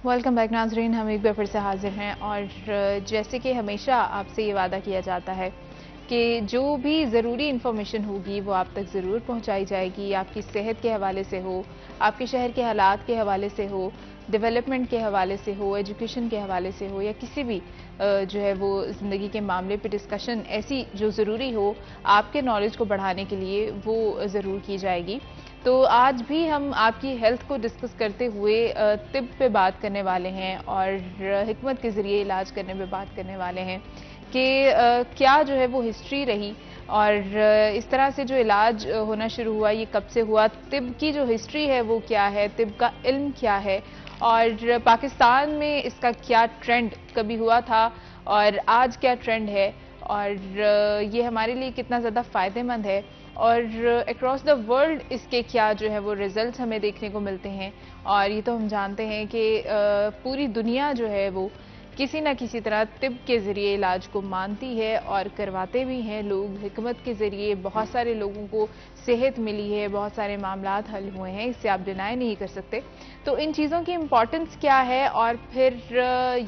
Welcome back नाजरीन, हम एक बार फिर से हाजिर हैं और जैसे कि हमेशा आपसे ये वादा किया जाता है कि जो भी ज़रूरी इन्फॉर्मेशन होगी वो आप तक ज़रूर पहुंचाई जाएगी। आपकी सेहत के हवाले से हो, आपके शहर के हालात के हवाले से हो, डेवलपमेंट के हवाले से हो, एजुकेशन के हवाले से हो, या किसी भी जो है वो ज़िंदगी के मामले पे डिस्कशन ऐसी जो ज़रूरी हो आपके नॉलेज को बढ़ाने के लिए, वो ज़रूर की जाएगी। तो आज भी हम आपकी हेल्थ को डिस्कस करते हुए तिब पे बात करने वाले हैं और हिकमत के ज़रिए इलाज करने पे बात करने वाले हैं कि क्या जो है वो हिस्ट्री रही और इस तरह से जो इलाज होना शुरू हुआ ये कब से हुआ, तिब की जो हिस्ट्री है वो क्या है, तिब का इल्म क्या है और पाकिस्तान में इसका क्या ट्रेंड कभी हुआ था और आज क्या ट्रेंड है और ये हमारे लिए कितना ज़्यादा फ़ायदेमंद है और अक्रॉस द वर्ल्ड इसके क्या जो है वो रिजल्ट्स हमें देखने को मिलते हैं। और ये तो हम जानते हैं कि पूरी दुनिया जो है वो किसी ना किसी तरह तिब के ज़रिए इलाज को मानती है और करवाते भी हैं लोग। हिकमत के ज़रिए बहुत सारे लोगों को सेहत मिली है, बहुत सारे मामलात हल हुए हैं, इससे आप डिनाई नहीं कर सकते। तो इन चीज़ों की इम्पॉर्टेंस क्या है और फिर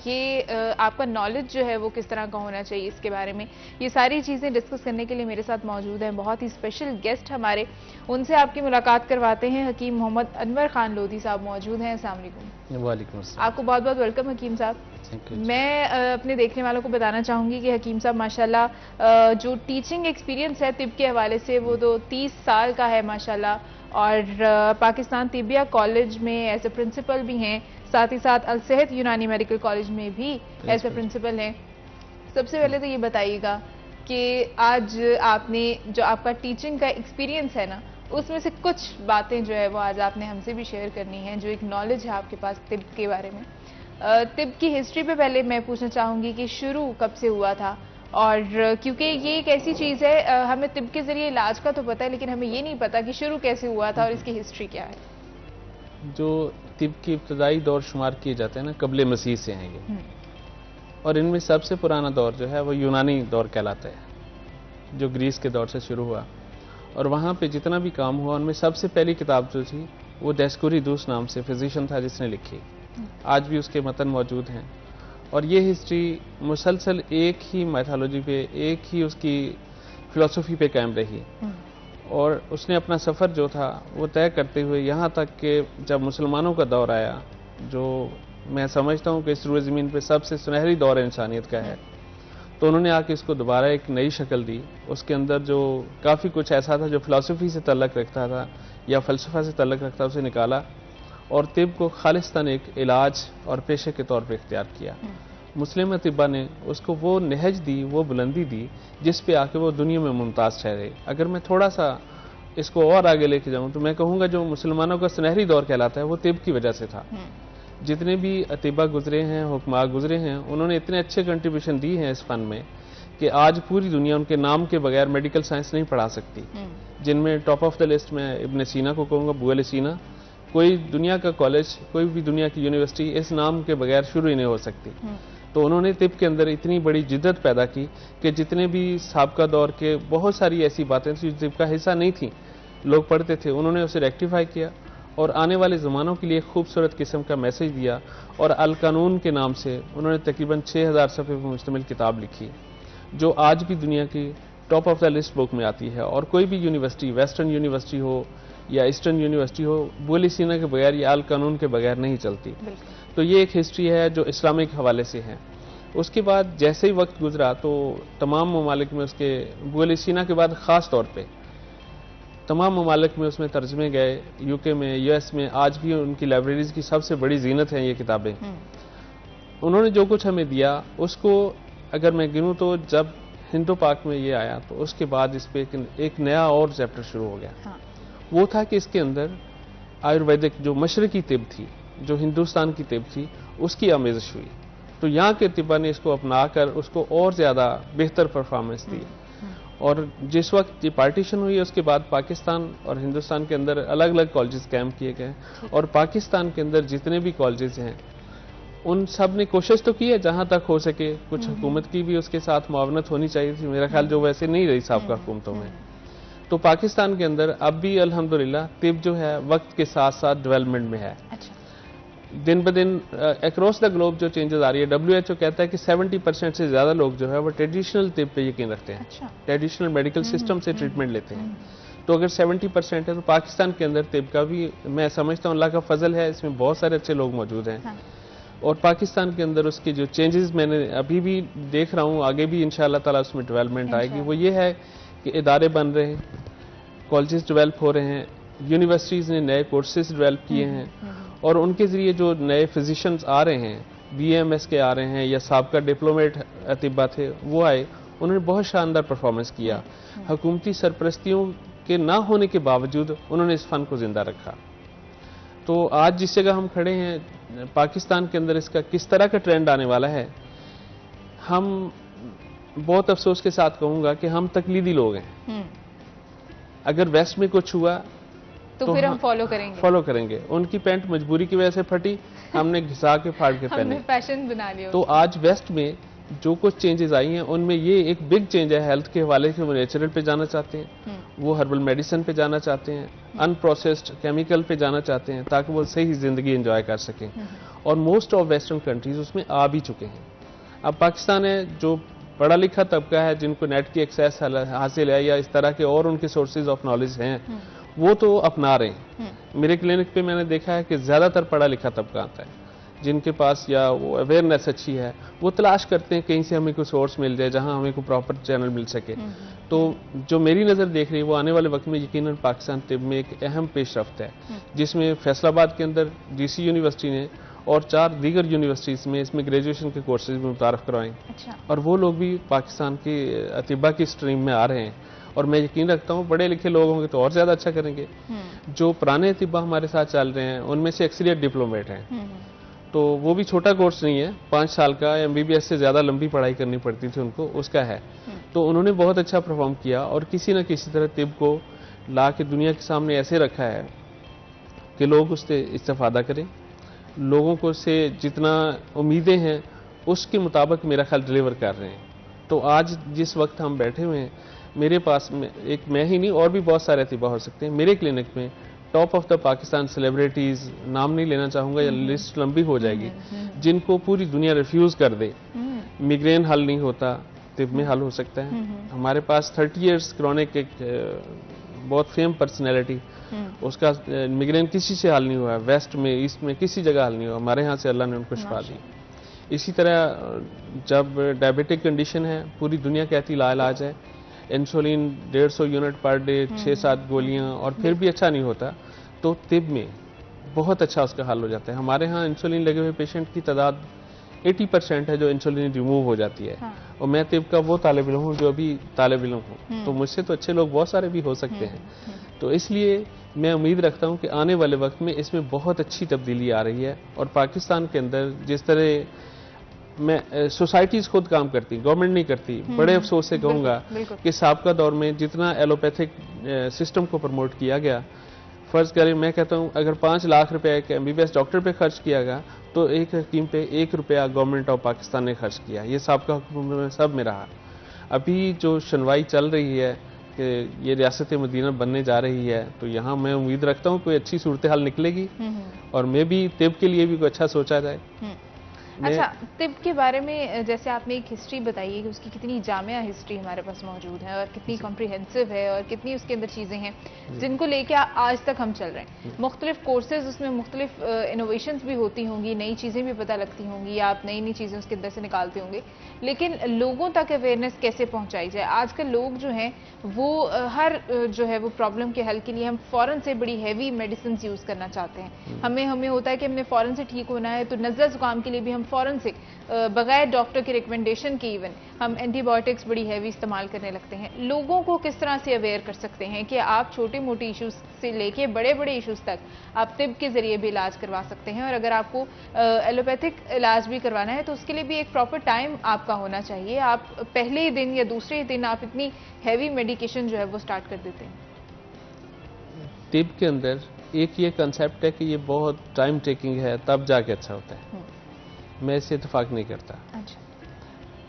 ये आपका नॉलेज जो है वो किस तरह का होना चाहिए, इसके बारे में ये सारी चीज़ें डिस्कस करने के लिए मेरे साथ मौजूद हैं बहुत ही स्पेशल गेस्ट हमारे। उनसे आपकी मुलाकात करवाते हैं। हकीम मोहम्मद अनवर खान लोधी साहब मौजूद हैं। अस्सलाम वालेकुम। वालेकुम अस्सलाम। आपको बहुत बहुत वेलकम हकीम साहब। मैं अपने देखने वालों को बताना चाहूँगी कि हकीम साहब माशाल्लाह जो टीचिंग एक्सपीरियंस है तिब के हवाले से वो तो 30 साल का है माशाल्लाह, और पाकिस्तान तिबिया कॉलेज में एज ए प्रिंसिपल भी हैं, साथ ही साथ अल सेहत यूनानी मेडिकल कॉलेज में भी एज ए प्रिंसिपल हैं। सबसे पहले तो ये बताइएगा कि आज आपने जो आपका टीचिंग का एक्सपीरियंस है ना, उसमें से कुछ बातें जो है वो आज आपने हमसे भी शेयर करनी है, जो एक नॉलेज है आपके पास तिब के बारे में। तिब की हिस्ट्री पे पहले मैं पूछना चाहूँगी कि शुरू कब से हुआ था, और क्योंकि ये एक ऐसी चीज़ है हमें तिब के ज़रिए इलाज का तो पता है लेकिन हमें ये नहीं पता कि शुरू कैसे हुआ था और इसकी हिस्ट्री क्या है। जो तिब की इब्तदाई दौर शुमार किए जाते हैं ना, कबले मसीह से हैं ये, और इनमें सबसे पुराना दौर जो है वो यूनानी दौर कहलाता है, जो ग्रीस के दौर से शुरू हुआ। और वहाँ पे जितना भी काम हुआ उनमें सबसे पहली किताब जो थी वो डेस्कुरिदूस नाम से फिजिशियन था जिसने लिखी। आज भी उसके मतन मौजूद हैं। और ये हिस्ट्री मुसलसल एक ही मैथोलॉजी पे, एक ही उसकी फ़िलासफ़ी पे कायम रही, और उसने अपना सफ़र जो था वो तय करते हुए यहाँ तक कि जब मुसलमानों का दौर आया, जो मैं समझता हूँ कि इस रूए ज़मीन पे सबसे सुनहरी दौर इंसानियत का है, तो उन्होंने आके इसको दोबारा एक नई शक्ल दी। उसके अंदर जो काफ़ी कुछ ऐसा था जो फ़िलासफ़ी से तल्लक़ रखता था या फ़लसफ़ा से तल्लक़ रखता था, उसे निकाला और तिब को खालिस्तान एक इलाज और पेशे के तौर पे इख्तियार किया। मुस्लिम तिब्बा ने उसको वो नहज दी, वो बुलंदी दी जिस पे आके वो दुनिया में मुमताज़ ठहरे। अगर मैं थोड़ा सा इसको और आगे लेके जाऊँ तो मैं कहूँगा जो मुसलमानों का सुनहरी दौर कहलाता है वो तिब की वजह से था। जितने भी अतिबा गुजरे हैं, हुक्मा गुजरे हैं, उन्होंने इतने अच्छे कंट्रीब्यूशन दी हैं इस फन में कि आज पूरी दुनिया उनके नाम के बगैर मेडिकल साइंस नहीं पढ़ा सकती। जिनमें टॉप ऑफ द लिस्ट में इब्न सीना को कहूँगा, बुअल सीना। कोई दुनिया का कॉलेज, कोई भी दुनिया की यूनिवर्सिटी इस नाम के बगैर शुरू ही नहीं हो सकती। तो उन्होंने तिब के अंदर इतनी बड़ी जिद्दत पैदा की कि जितने भी साबका दौर के बहुत सारी ऐसी बातें थी जो तिब का हिस्सा नहीं थी, लोग पढ़ते थे, उन्होंने उसे रेक्टिफाई किया और आने वाले ज़मानों के लिए खूबसूरत किस्म का मैसेज दिया। और अल कानून के नाम से उन्होंने तकरीबन 6000 सफ़े पर मुश्तमिल किताब लिखी, जो आज भी दुनिया की top of the list book में आती है। और कोई भी यूनिवर्सिटी, वेस्टर्न यूनिवर्सिटी हो या ईस्टर्न यूनिवर्सिटी हो, बुअल सीना के बगैर या अल कानून के बगैर नहीं चलती। तो ये एक हिस्ट्री है जो इस्लामिक हवाले से है। उसके बाद जैसे ही वक्त गुजरा तो तमाम ममालिक में उसके, बुअल सीना के बाद ख़ास तौर पे तमाम ममालिक में उसमें तर्जमे गए। यूके में, यूएस में आज भी उनकी लाइब्रेरीज़ की सबसे बड़ी जीनत हैं ये किताबें। उन्होंने जो कुछ हमें दिया उसको अगर मैं गिनूँ तो जब हिंदू पाक में ये आया तो उसके बाद इस पर एक नया और चैप्टर शुरू हो गया। वो था कि इसके अंदर आयुर्वेदिक जो मशरकी तिब थी, जो हिंदुस्तान की तिब थी, उसकी आमेज़श हुई। तो यहाँ के तिब्बा ने इसको अपनाकर उसको और ज़्यादा बेहतर परफॉर्मेंस दी। और जिस वक्त ये पार्टीशन हुई उसके बाद पाकिस्तान और हिंदुस्तान के अंदर अलग अलग कॉलेजेस कैम्प किए गए, और पाकिस्तान के अंदर जितने भी कॉलेजेस हैं उन सब ने कोशिश तो की है जहाँ तक हो सके। कुछ हुकूमत की भी उसके साथ मुआवनत होनी चाहिए थी, मेरा ख्याल जो वैसे नहीं रही साबका हुकूमतों में। तो पाकिस्तान के अंदर अब भी अल्हम्दुलिल्लाह तिब जो है वक्त के साथ साथ डेवलपमेंट में है। दिन ब दिन अक्रॉस द ग्लोब जो चेंजेस आ रही है, WHO कहता है कि 70% से ज़्यादा लोग जो है वो ट्रेडिशनल तिब पे यकीन रखते हैं। अच्छा। ट्रेडिशनल मेडिकल सिस्टम से ट्रीटमेंट लेते हैं। तो अगर 70% है तो पाकिस्तान के अंदर तिब का भी मैं समझता हूँ अल्लाह का फजल है, इसमें बहुत सारे अच्छे लोग मौजूद हैं। हाँ। और पाकिस्तान के अंदर उसकी जो चेंजेस मैंने अभी भी देख रहा हूँ, आगे भी इंशाअल्लाह ताला उसमें डेवलपमेंट आएगी, वो ये है कि इदारे बन रहे हैं, कॉलेजेस डेवलप हो रहे हैं, यूनिवर्सिटीज़ ने नए कोर्सेज डेवलप किए हैं और उनके ज़रिए जो नए फिजिशियंस आ रहे हैं, BMS के आ रहे हैं या साबका डिप्लोमेट अतिबा थे वो आए, उन्होंने बहुत शानदार परफॉर्मेंस किया। हुकूमती सरपरस्तियों के ना होने के बावजूद उन्होंने इस फन को ज़िंदा रखा। तो आज जिस जगह हम खड़े हैं पाकिस्तान के अंदर इसका किस तरह का ट्रेंड आने वाला है, हम बहुत अफसोस के साथ कहूँगा कि हम तकलीदी लोग हैं। अगर वेस्ट में कुछ हुआ तो फिर हम फॉलो करेंगे। उनकी पैंट मजबूरी की वजह से फटी, हमने घिसा के फाड़ के पहने, हमने फैशन बना लिया। तो आज वेस्ट में जो कुछ चेंजेस आई हैं उनमें ये एक बिग चेंज है हेल्थ के हवाले से। वो नेचुरल पे जाना चाहते हैं, वो हर्बल मेडिसिन पे जाना चाहते हैं, अनप्रोसेस्ड केमिकल पे जाना चाहते हैं ताकि वो सही जिंदगी एंजॉय कर सकें। और मोस्ट ऑफ वेस्टर्न कंट्रीज उसमें आ भी चुके हैं। अब पाकिस्तान है जो पढ़ा लिखा तबका है, जिनको नेट की एक्सेस हासिल है या इस तरह के और उनके सोर्सेज ऑफ नॉलेज हैं, वो तो अपना रहे हैं। मेरे क्लिनिक पे मैंने देखा है कि ज़्यादातर पढ़ा लिखा तबका आता है, जिनके पास या वो अवेयरनेस अच्छी है, वो तलाश करते हैं कहीं से हमें कोई सोर्स मिल जाए जहां हमें कोई प्रॉपर चैनल मिल सके। तो जो मेरी नज़र देख रही है वो आने वाले वक्त में यकीनन पाकिस्तान तिब में एक अहम पेशरफ्त है, जिसमें फैसलाबाद के अंदर DC यूनिवर्सिटी ने और 4 दीगर यूनिवर्सिटीज़ में इसमें ग्रेजुएशन के कोर्सेज में मुतारफ़ करवाएं। अच्छा। और वो लोग भी पाकिस्तान की अतिबा की स्ट्रीम में आ रहे हैं और मैं यकीन रखता हूँ बड़े लिखे लोग होंगे तो और ज़्यादा अच्छा करेंगे। जो पुराने अतिबा हमारे साथ चल रहे हैं उनमें से अक्सरियत डिप्लोमेट हैं, तो वो भी छोटा कोर्स नहीं है, 5 साल का, MBBS से ज़्यादा लंबी पढ़ाई करनी पड़ती थी उनको, उसका है। तो उन्होंने बहुत अच्छा परफॉर्म किया और किसी न किसी तरह तिब को ला के दुनिया के सामने ऐसे रखा है कि लोग उससे इस्तेफादा करें। लोगों को से जितना उम्मीदें हैं उसके मुताबिक मेरा ख्याल डिलीवर कर रहे हैं। तो आज जिस वक्त हम बैठे हुए हैं, मेरे पास में एक मैं ही नहीं और भी बहुत सारे अतिबा हो सकते हैं। मेरे क्लिनिक में top of the Pakistan celebrities, नाम नहीं लेना चाहूँगा या लिस्ट लंबी हो जाएगी, जिनको पूरी दुनिया रिफ्यूज कर दे। मिग्रेन हल नहीं होता, तिब में हल हो सकता है। हमारे पास 30 इयर्स क्रॉनिक एक बहुत फेम पर्सनैलिटी, उसका मिग्रेन किसी से हल नहीं हुआ है, वेस्ट में ईस्ट में किसी जगह हल नहीं हुआ, हमारे यहाँ से अल्लाह ने उनको शिफा दी। इसी तरह जब डायबिटिक कंडीशन है, पूरी दुनिया कहती लाइलाज है, इंसुलिन 150 यूनिट पर डे, 6-7 गोलियां, और फिर भी अच्छा नहीं होता, तो तिब में बहुत अच्छा उसका हल हो जाता है। हमारे यहाँ इंसुलिन लगे हुए पेशेंट की तादाद 80% है जो इंसुलिन रिमूव हो जाती है। और मैं तिब का वो तालिब इल्म हूँ जो अभी तालिब इल्म हूँ, तो मुझसे तो अच्छे लोग बहुत सारे भी हो सकते हैं। तो इसलिए मैं उम्मीद रखता हूँ कि आने वाले वक्त में इसमें बहुत अच्छी तब्दीली आ रही है। और पाकिस्तान के अंदर जिस तरह मैं सोसाइटीज़ खुद काम करती, गवर्नमेंट नहीं करती, बड़े अफसोस से कहूँगा कि साबका दौर में जितना एलोपैथिक सिस्टम को प्रमोट किया गया, फ़र्ज़ करें मैं कहता हूँ अगर 5 लाख रुपए एक MBBS डॉक्टर पे खर्च किया गया तो एक हकीम पे 1 रुपया गवर्नमेंट ऑफ पाकिस्तान ने खर्च किया। ये साबका हुकूमत में सब में रहा। अभी जो सुनवाई चल रही है कि ये रियासत मदीना बनने जा रही है, तो यहाँ मैं उम्मीद रखता हूँ कोई अच्छी सूरत हाल निकलेगी और मैं भी तिब के लिए भी कोई अच्छा सोचा जाए। अच्छा, तिब के बारे में जैसे आपने एक हिस्ट्री बताई है कि उसकी कितनी जामिया हिस्ट्री हमारे पास मौजूद है और कितनी कॉम्प्रिहेंसिव है और कितनी उसके अंदर चीज़ें हैं जिनको लेके आज तक हम चल रहे हैं। मुख्तलिफ कोर्सेज, उसमें मुख्तलिफ इनोवेशंस भी होती होंगी, नई चीज़ें भी पता लगती होंगी, आप नई नई चीज़ें उसके अंदर से निकालते होंगे, लेकिन लोगों तक अवेयरनेस कैसे पहुँचाई जाए? आजकल लोग जो हैं वो हर जो है वो प्रॉब्लम के हल के लिए हम फ़ौरन से बड़ी हैवी मेडिसिन यूज़ करना चाहते हैं। हमें होता है कि हमने फ़ौरन से ठीक होना है, तो नज़ला ज़ुकाम के लिए भी हम फ़ौरन से बगैर डॉक्टर के रिकमेंडेशन के इवन हम एंटीबायोटिक्स बड़ी हैवी इस्तेमाल करने लगते हैं। लोगों को किस तरह से अवेयर कर सकते हैं कि आप छोटे मोटे इश्यूज से लेके बड़े बड़े इश्यूज तक आप तिब के जरिए भी इलाज करवा सकते हैं, और अगर आपको एलोपैथिक इलाज भी करवाना है तो उसके लिए भी एक प्रॉपर टाइम आपका होना चाहिए। आप पहले ही दिन या दूसरे ही दिन आप इतनी हैवी मेडिकेशन जो है वो स्टार्ट कर देते हैं। तिब के अंदर एक ये कंसेप्ट है कि ये बहुत टाइम टेकिंग है, तब जाके अच्छा होता है। मैं इससे इत्तेफाक नहीं करता। अच्छा।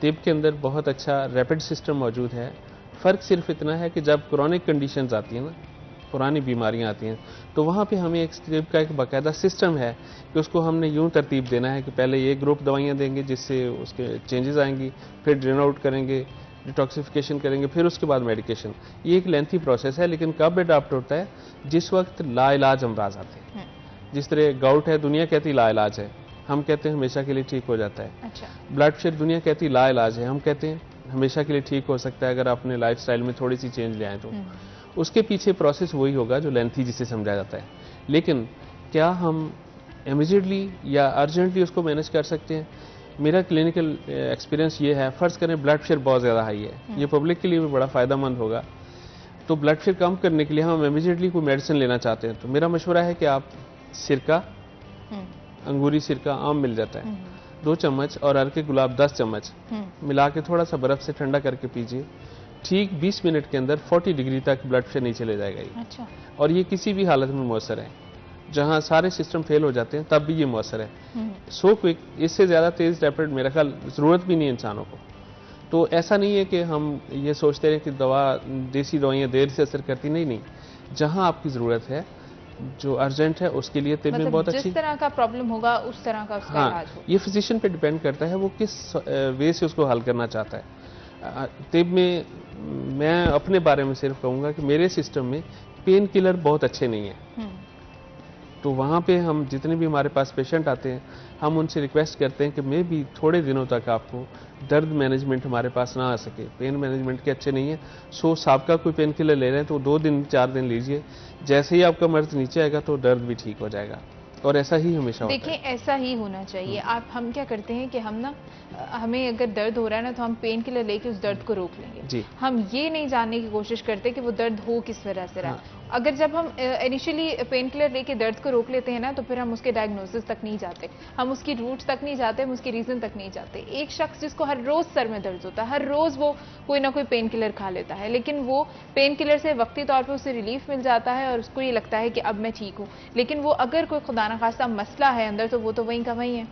तिब के अंदर बहुत अच्छा रैपिड सिस्टम मौजूद है। फ़र्क सिर्फ इतना है कि जब क्रॉनिक कंडीशंस आती हैं ना, पुरानी बीमारियां आती हैं, तो वहाँ पे हमें एक स्टेप का एक बाकायदा सिस्टम है कि उसको हमने यूं तरतीब देना है कि पहले ये ग्रुप दवाइयाँ देंगे जिससे उसके चेंजेस आएंगी, फिर ड्रेन आउट करेंगे, डिटॉक्सिफिकेशन करेंगे, फिर उसके बाद मेडिकेशन। ये एक लेंथी प्रोसेस है, लेकिन कब अडॉप्ट होता है? जिस वक्त लाइलाज अमराज आते हैं। जिस तरह गाउट है, दुनिया कहती लाइलाज है, हम कहते हैं हमेशा के लिए ठीक हो जाता है। अच्छा। ब्लड प्रेशर दुनिया कहती लाइलाज है, हम कहते हैं हमेशा के लिए ठीक हो सकता है अगर आपने लाइफस्टाइल में थोड़ी सी चेंज ले आए तो। उसके पीछे प्रोसेस वही होगा जो लेंथी जिसे समझा जाता है। लेकिन क्या हम इमीडिएटली या अर्जेंटली उसको मैनेज कर सकते हैं? मेरा क्लिनिकल एक्सपीरियंस ये है, फर्ज करें ब्लड प्रेशर बहुत ज़्यादा हाई है, ये पब्लिक के लिए भी बड़ा फ़ायदेमंद होगा। तो ब्लड प्रेशर कम करने के लिए हम इमीडिएटली कोई मेडिसिन लेना चाहते हैं, तो मेरा मशवरा है कि आप सिरका, अंगूरी सिरका आम मिल जाता है, 2 चम्मच और अरके गुलाब 10 चम्मच मिला के थोड़ा सा बर्फ से ठंडा करके पीजिए। ठीक 20 मिनट के अंदर 40 डिग्री तक ब्लड प्रेशर नीचे ले जाएगा ये। अच्छा। और ये किसी भी हालत में मौसर है, जहां सारे सिस्टम फेल हो जाते हैं तब भी ये मौसर है। सो क्विक, इससे ज़्यादा तेज़ रैपिड मेरा ख्याल ज़रूरत भी नहीं है इंसानों को। तो ऐसा नहीं है कि हम ये सोचते रहे कि देसी दवाइयाँ देर से असर करती, नहीं। जहां आपकी ज़रूरत है, जो अर्जेंट है, उसके लिए तिब में बहुत अच्छी, जिस तरह का प्रॉब्लम होगा उस तरह का उसका इलाज हो। ये फिजिशियन पे डिपेंड करता है वो किस वे से उसको हल करना चाहता है। तिब में मैं अपने बारे में सिर्फ कहूँगा कि मेरे सिस्टम में पेन किलर बहुत अच्छे नहीं है। तो वहाँ पे हम जितने भी हमारे पास पेशेंट आते हैं, हम उनसे रिक्वेस्ट करते हैं कि मे भी थोड़े दिनों तक आपको दर्द मैनेजमेंट हमारे पास ना आ सके, पेन मैनेजमेंट के अच्छे नहीं है। सो साहब का कोई पेन किलर ले रहे हैं तो 2 दिन 4 दिन लीजिए, जैसे ही आपका मर्ज नीचे आएगा तो दर्द भी ठीक हो जाएगा। और ऐसा ही हमेशा होता है। देखिए, ऐसा ही होना चाहिए। हम क्या करते हैं कि हमें अगर दर्द हो रहा है ना, तो हम पेन किलर लेके उस दर्द को रोक लेंगे जी। हम ये नहीं जानने की कोशिश करते कि वो दर्द हो किस वजह से रहा। अगर जब हम इनिशियली पेन किलर लेके दर्द को रोक लेते हैं ना, तो फिर हम उसके डायग्नोसिस तक नहीं जाते, हम उसकी रूट्स तक नहीं जाते, हम उसकी रीजन तक नहीं जाते। एक शख्स जिसको हर रोज सर में दर्द होता है, हर रोज वो कोई ना कोई पेन किलर खा लेता है, लेकिन वो पेन किलर से वक्ती तौर पर उसे रिलीफ मिल जाता है और उसको ये लगता है कि अब मैं ठीक हूँ। लेकिन वो अगर कोई खुदा ना खास्ता मसला है अंदर, तो वो तो वहीं का वहीं है।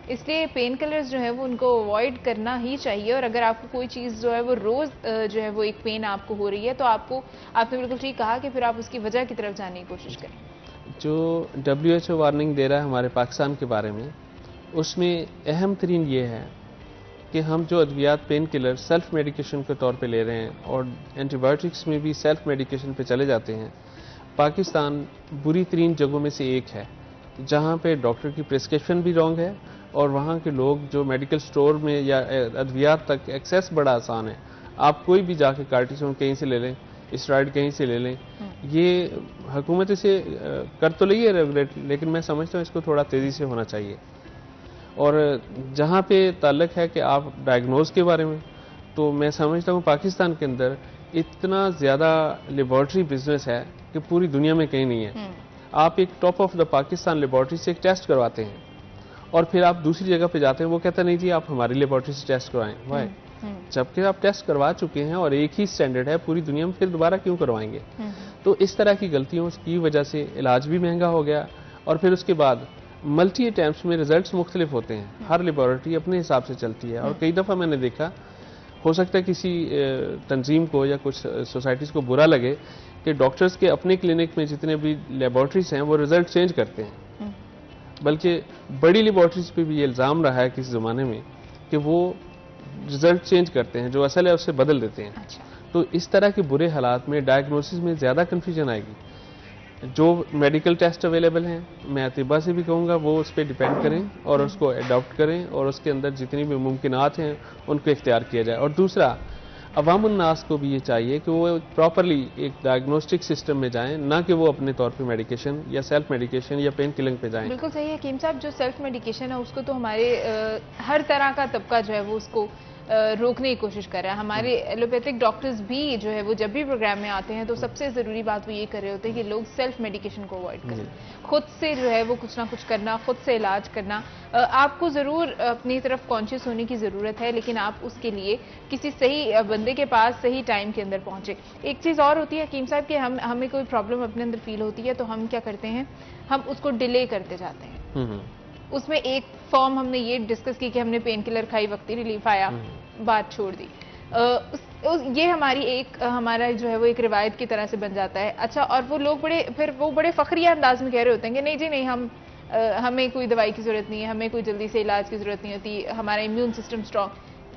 इसलिए पेन किलर्स जो है वो उनको अवॉइड करना ही चाहिए। और अगर आपको कोई चीज़ जो है वो रोज़ जो है वो एक पेन आपको हो रही है, तो आपने बिल्कुल ठीक कहा कि फिर आप उसकी वजह की तरफ जाने की कोशिश करें। जो WHO वार्निंग दे रहा है हमारे पाकिस्तान के बारे में, उसमें अहम तरीन ये है कि हम जो अद्वियात पेन किलर सेल्फ मेडिकेशन के तौर पे ले रहे हैं और एंटीबायोटिक्स में भी सेल्फ मेडिकेशन पे चले जाते हैं। पाकिस्तान बुरी तरीन जगहों में से एक है जहाँ पे डॉक्टर की प्रिस्क्रिप्शन भी रॉन्ग है और वहाँ के लोग जो मेडिकल स्टोर में या अद्वियात तक एक्सेस बड़ा आसान है। आप कोई भी जाके कार्टिसोन कहीं से ले लें, स्टेरॉइड कहीं से ले लें। ये हुकूमत इसे कर तो रही है रेगुलेट, लेकिन मैं समझता हूँ इसको थोड़ा तेज़ी से होना चाहिए। और जहाँ पे ताल्लुक है कि आप डायग्नोज के बारे में, तो मैं समझता हूँ पाकिस्तान के अंदर इतना ज़्यादा लेबॉर्ट्री बिजनेस है कि पूरी दुनिया में कहीं नहीं है। आप एक top of the Pakistan laboratory से एक टेस्ट करवाते हैं और फिर आप दूसरी जगह पे जाते हैं, वो कहता नहीं जी आप हमारी लेबॉर्ट्री से टेस्ट करवाएं। वाई? जबकि आप टेस्ट करवा चुके हैं और एक ही स्टैंडर्ड है पूरी दुनिया में, फिर दोबारा क्यों करवाएंगे? तो इस तरह की गलतियों की वजह से इलाज भी महंगा हो गया और फिर उसके बाद मल्टी अटैम्प्ट्स में रिजल्ट्स मुख्तलिफ होते हैं। हर लेबॉर्ट्री अपने हिसाब से चलती है और कई दफ़ा मैंने देखा, हो सकता है किसी तंजीम को या कुछ सोसाइटीज़ को बुरा लगे कि डॉक्टर्स के अपने क्लिनिक में जितने भी लेबॉर्ट्रीज हैं वो रिजल्ट चेंज करते हैं। बल्कि बड़ी लेबॉर्ट्रीज पे भी ये इल्ज़ाम रहा है किसी ज़माने में कि वो रिजल्ट चेंज करते हैं, जो असल है उससे बदल देते हैं। अच्छा। तो इस तरह के बुरे हालात में डायग्नोसिस में ज़्यादा कन्फ्यूजन आएगी। जो मेडिकल टेस्ट अवेलेबल हैं, मैं अतिबा से भी कहूँगा वो उस पर डिपेंड करें और उसको अडॉप्ट करें और उसके अंदर जितनी भी मुमकिनात हैं उनको इख्तियार किया जाए। और दूसरा, अवामुन्नास को भी ये चाहिए कि वो प्रॉपरली एक डायग्नोस्टिक सिस्टम में जाएं, ना कि वो अपने तौर पे मेडिकेशन या सेल्फ मेडिकेशन या पेन किलिंग पे जाएं। बिल्कुल सही है हकीम साहब। जो सेल्फ मेडिकेशन है उसको तो हमारे हर तरह का तबका जो है वो उसको रोकने की कोशिश कर रहा है। हमारे एलोपैथिक डॉक्टर्स भी जो है वो जब भी प्रोग्राम में आते हैं तो सबसे ज़रूरी बात वो ये कर रहे होते हैं कि लोग सेल्फ मेडिकेशन को अवॉइड करें, खुद से जो है वो कुछ ना कुछ करना, खुद से इलाज करना। आपको ज़रूर अपनी तरफ कॉन्शियस होने की ज़रूरत है, लेकिन आप उसके लिए किसी सही बंदे के पास सही टाइम के अंदर पहुँचे। एक चीज़ और होती है हकीम साहब कि हमें कोई प्रॉब्लम अपने अंदर फील होती है तो हम क्या करते हैं, हम उसको डिले करते जाते हैं। उसमें एक फॉर्म हमने ये डिस्कस की कि हमने पेन किलर खाई, वक्ती रिलीफ आया, बात छोड़ दी। ये हमारी हमारा जो है वो एक रिवायत की तरह से बन जाता है। अच्छा, और वो लोग बड़े फखरिया अंदाज में कह रहे होते हैं कि नहीं जी नहीं, हमें कोई दवाई की जरूरत नहीं है, हमें कोई जल्दी से इलाज की जरूरत नहीं होती, हमारा immune system strong.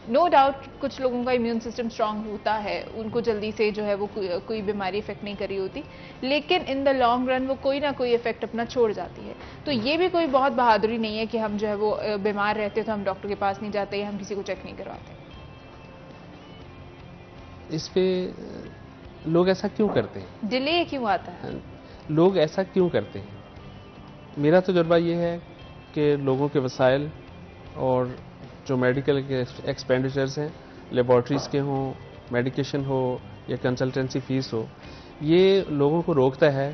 No doubt कुछ लोगों का इम्यून सिस्टम स्ट्रांग होता है, उनको जल्दी से जो है वो कोई बीमारी इफेक्ट नहीं कर रही होती, लेकिन इन द लॉन्ग रन वो कोई ना कोई इफेक्ट अपना छोड़ जाती है। तो ये भी कोई बहुत बहादुरी नहीं है कि हम जो है वो बीमार रहते तो हम डॉक्टर के पास नहीं जाते या हम किसी को चेक नहीं करवाते। इस पे लोग ऐसा क्यों करते हैं? डिले क्यों आता है? लोग ऐसा क्यों करते हैं? मेरा तजुर्बा ये है कि लोगों के वसाइल और जो मेडिकल के एक्सपेंडिचर्स हैं, लेबॉर्ट्रीज़ के हों, मेडिकेशन हो या कंसल्टेंसी फीस हो, ये लोगों को रोकता है